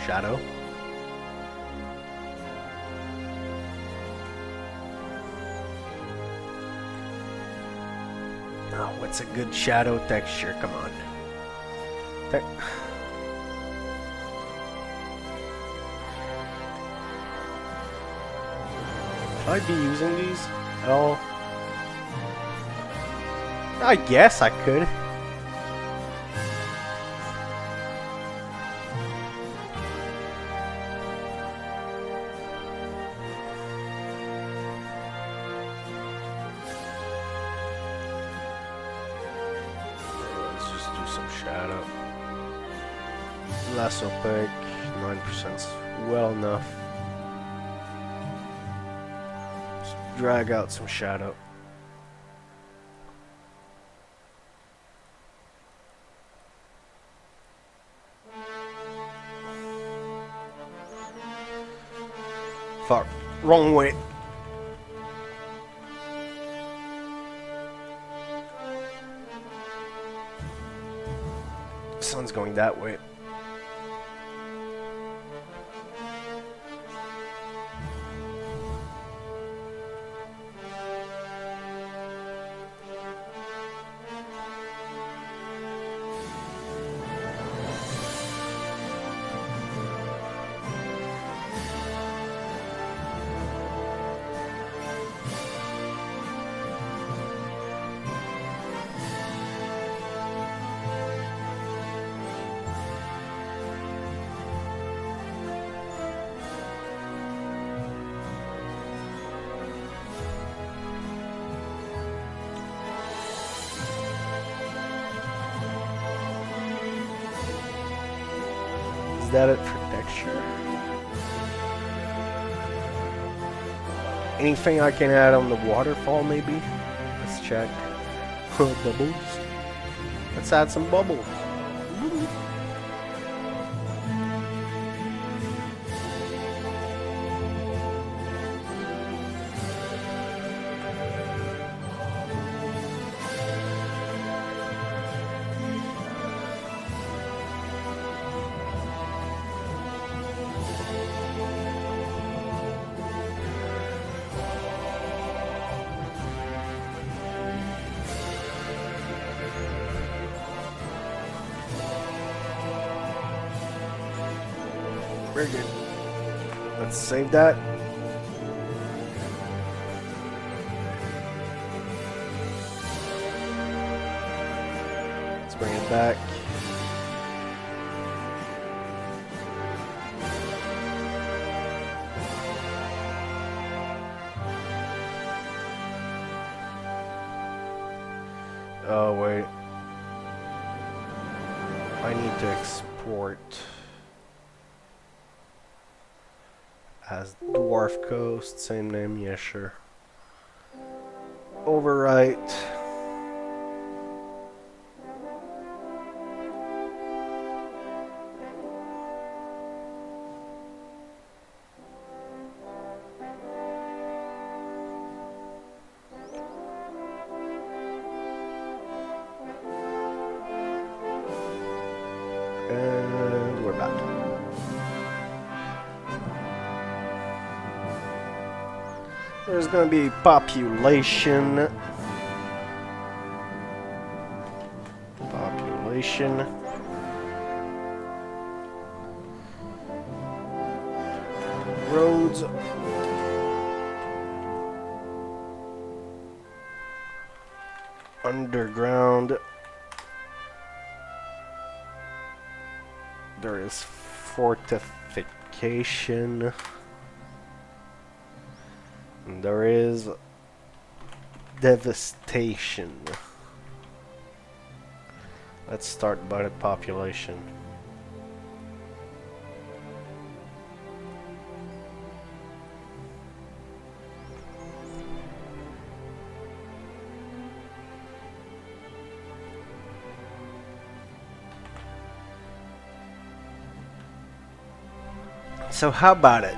shadow. Oh, what's a good shadow texture? Come on. Should I be using these at all? I guess I could. Let's just do some shadow. Less opaque, 9% is well enough. Just drag out some shadow. Fuck. Wrong way. The sun's going that way. Is that it for texture? Anything I can add on the waterfall, maybe? Let's check. Bubbles. Let's add some bubbles. Very good. Let's save that. Let's bring it back. Oh, wait. I need to export as Dwarf Coast, same name, yeah, sure. Overwrite. And we're back. There's going to be population. Roads. Underground. There is fortification. And there is devastation. Let's start by the population. So how about it?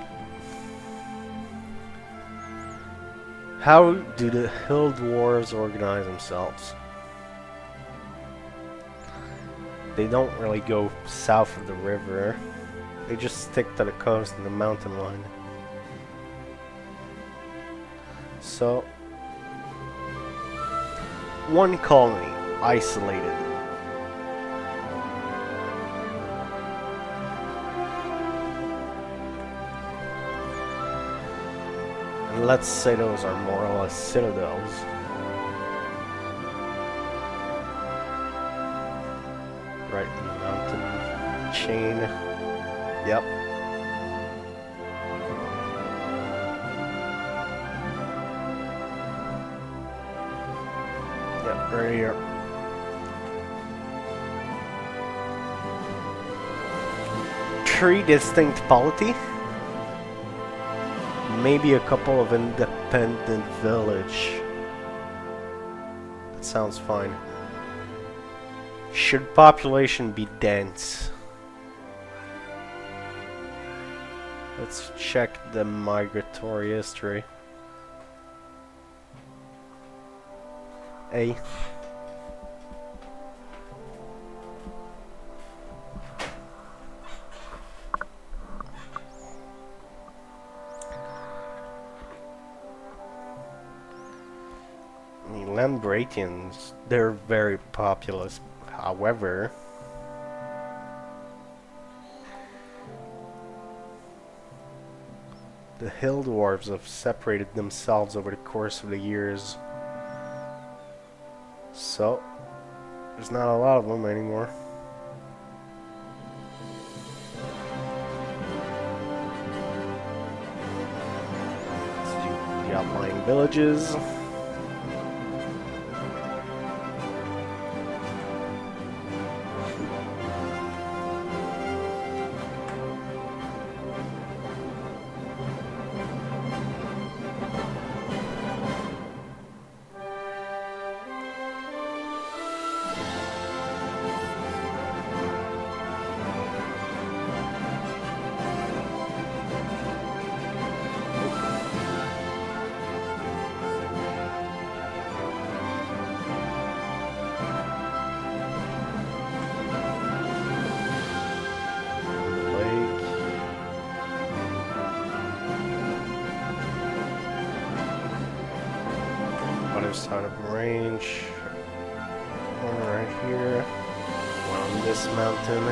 How do the hill dwarves organize themselves? They don't really go south of the river. They just stick to the coast and the mountain line. So, one colony, isolated. And let's say those are more or less citadels. Right in the mountain chain. Yep. Yep, right here. Three distinct polity. Maybe a couple of independent village. That sounds fine. Should population be dense? Let's check the migratory history. A. The Lambratians, they're very populous. However, the hill dwarves have separated themselves over the course of the years. So, there's not a lot of them anymore. Let's do the outlying villages. other side of the range. One right here. One on this mountain.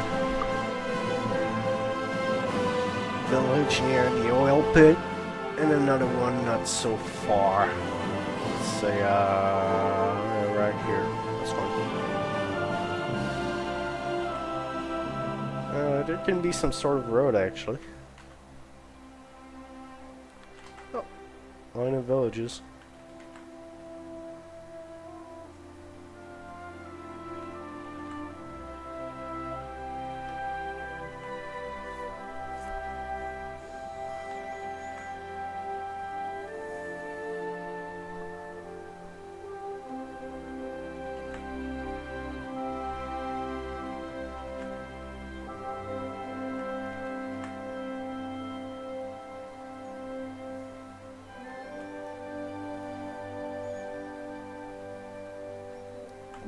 Village near the oil pit. And another one not so far. Let's say, right here. This one. There can be some sort of road, actually. Oh, line of villages.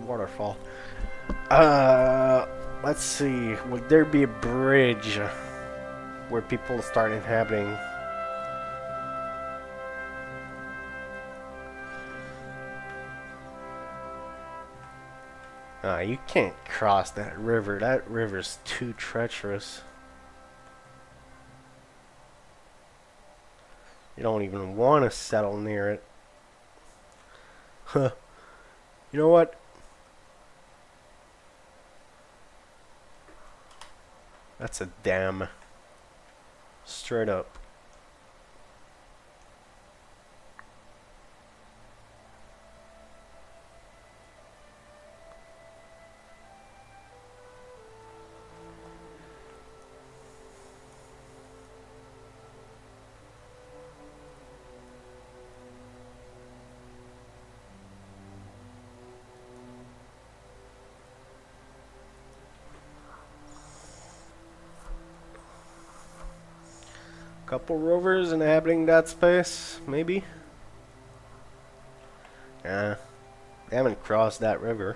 Waterfall. Let's see. Would there be a bridge where people start inhabiting? You can't cross that river. That river's too treacherous. You don't even want to settle near it. Huh. You know what? That's a dam. Straight up. Couple rovers inhabiting that space, maybe? Yeah, they haven't crossed that river.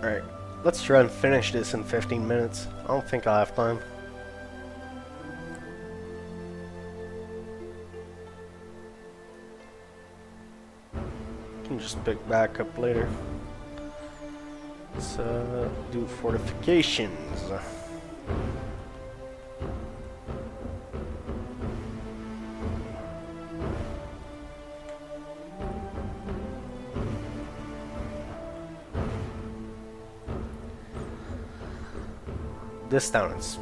Alright, let's try and finish this in 15 minutes. I don't think I'll have time. Can just pick back up later. Let's do fortifications. This town is,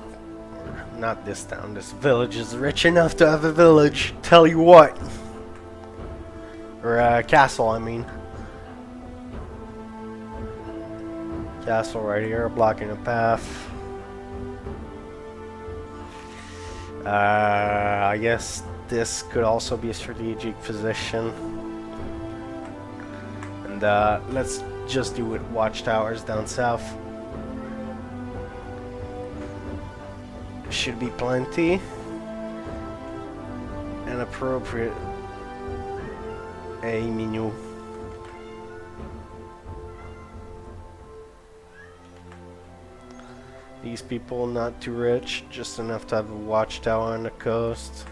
not this town, this village is rich enough to have a village, tell you what. Or a castle, I mean. Castle right here, blocking a path. I guess this could also be a strategic position. And let's just do it watchtowers down south. Should be plenty and appropriate. Hey, mignon. These people not too rich, just enough to have a watchtower on the coast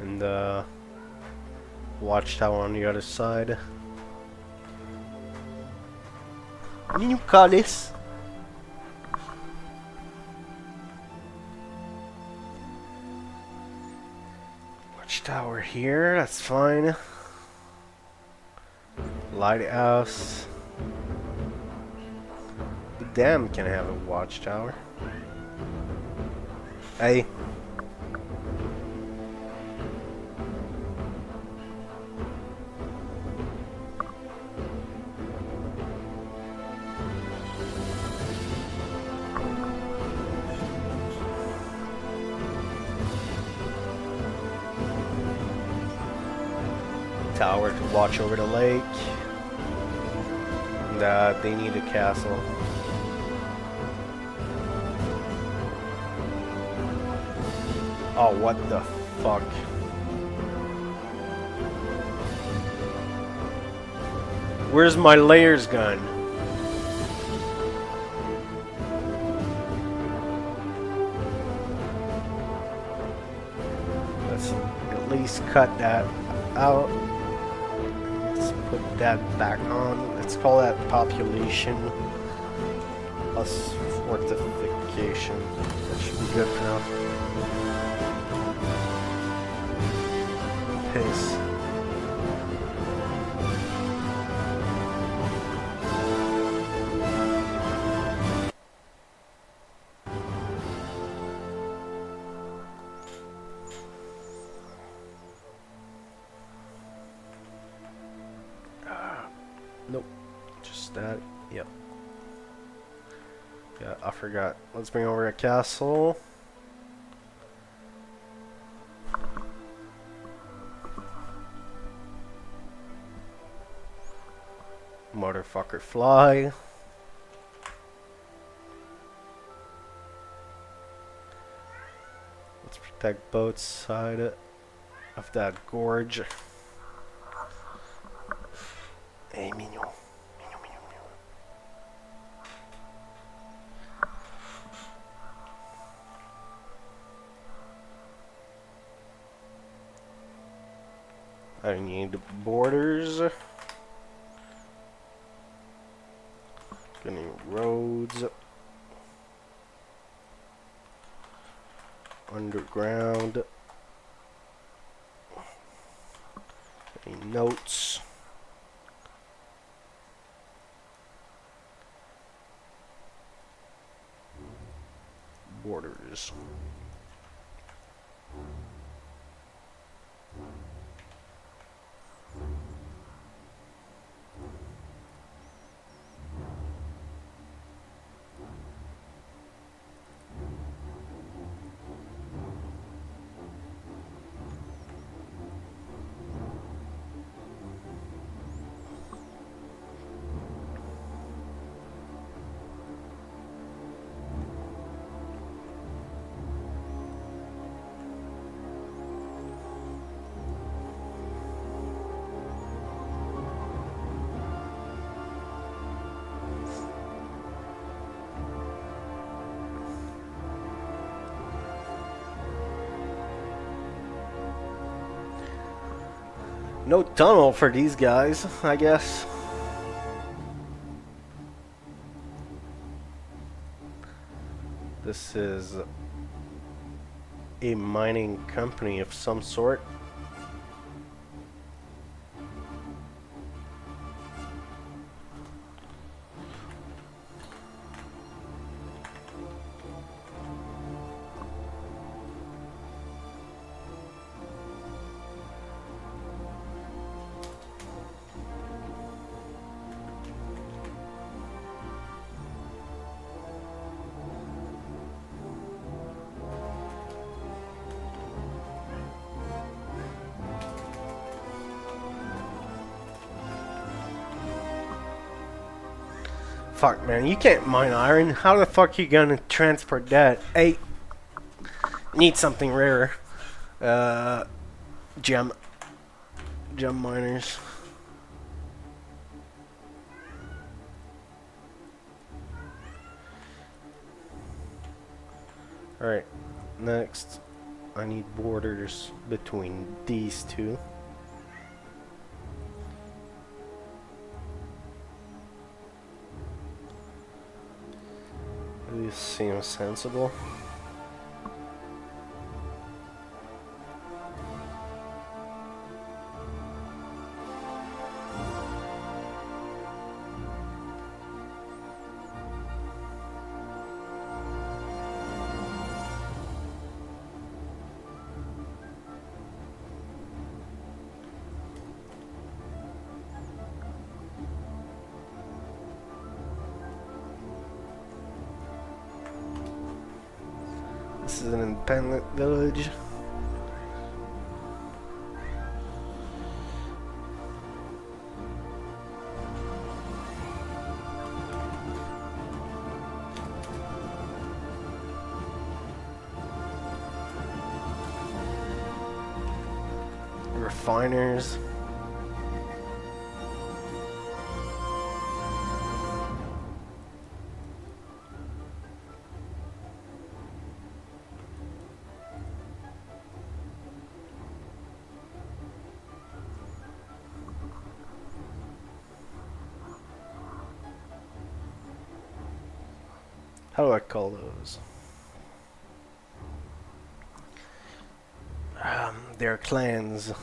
and watchtower on the other side. What do you call this? Tower here, that's fine. Lighthouse. The dam can have a watchtower. Hey. Tower to watch over the lake. and they need a castle. Oh, what the fuck? Where's my layers gun? Let's at least cut that out. Let's put that back on. Let's call that population plus fortification. That should be good for now. Piss. Nope. Just that. Yep. Yeah, I forgot. Let's bring over a castle. Motherfucker fly. Let's protect both sides of that gorge. Hey, mignon. Mignon, mignon, mignon. I need borders. Getting roads. Underground. Any notes? Borders. No tunnel for these guys, I guess. This is a mining company of some sort. Fuck, man, you can't mine iron. How the fuck you gonna transport that? Hey, need something rarer. Gem miners. Alright, next, I need borders between these two. These seem sensible. This is an independent village. refiners. How do I call those? They're clans.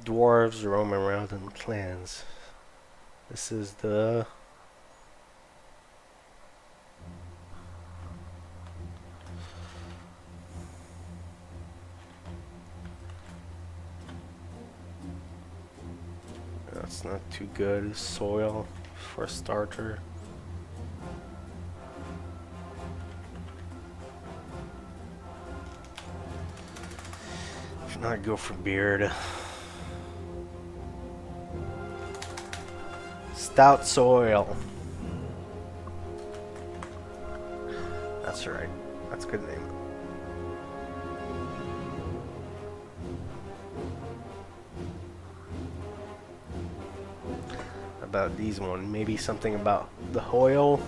Dwarves roam around in clans. This is the... That's not too good. Soil for a starter. If not, go for beard. Stout soil. That's right. That's a good name. About these one, maybe something about the Hoyle.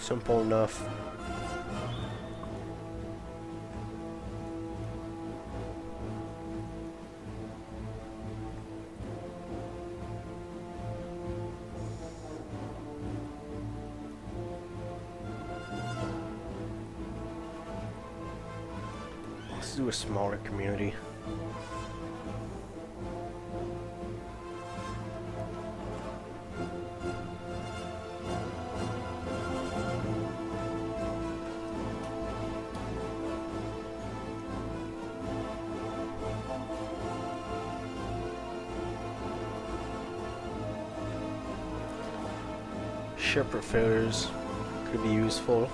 Simple enough. Let's do a smaller community. Ship repairs could be useful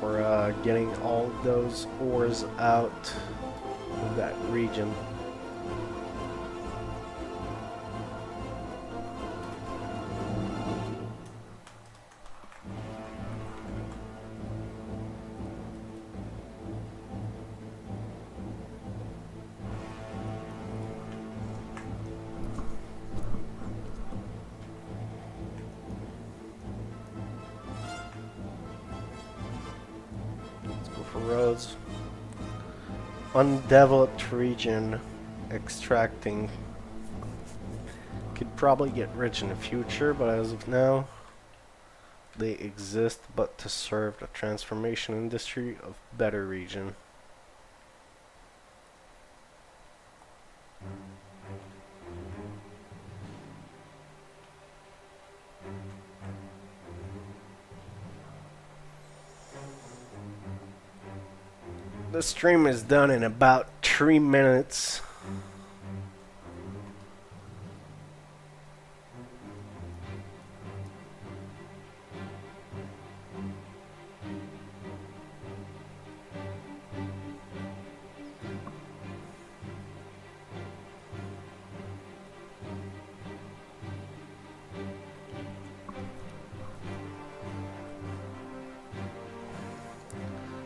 for getting all those ores out of that region. Roads. Undeveloped region extracting. Could probably get rich in the future, but as of now, they exist but to serve the transformation industry of better region. The stream is done in about 3 minutes.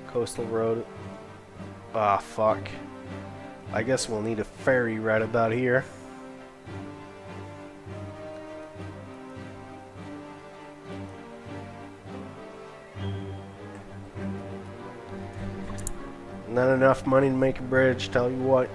Coastal road. Ah, fuck. I guess we'll need a ferry right about here. Not enough money to make a bridge, tell you what.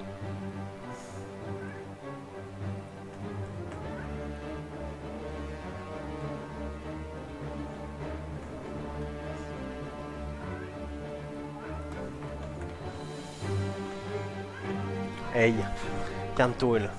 Hey, Calme-toi, là.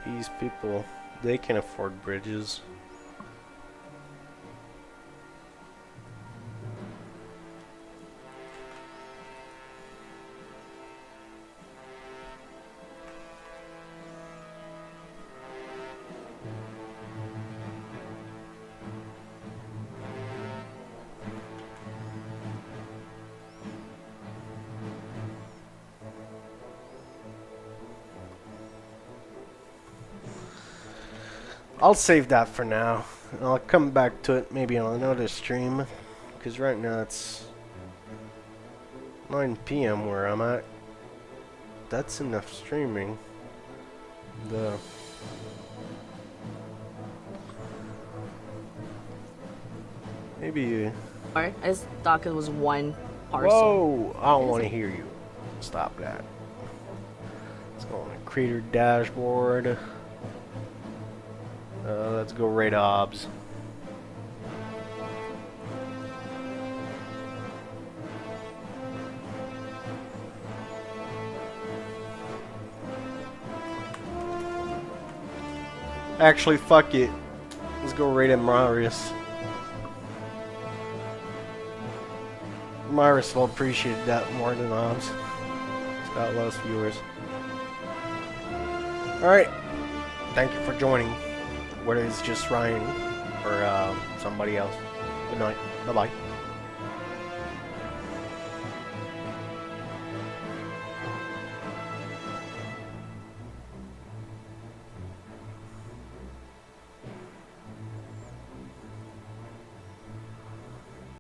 These people, they can afford bridges. I'll save that for now. I'll come back to it maybe on another stream. Because right now it's 9 p.m. where I'm at. That's enough streaming. Maybe... I just thought it was one parcel. Whoa! I don't want to hear you. Stop that. Let's go on the creator dashboard. Let's go rate obs. Actually, fuck it. Let's go rate Marius. Marius will appreciate that more than obs. It's got less viewers. Alright. Thank you for joining. Whether it's just Ryan or somebody else. Good night. Bye-bye.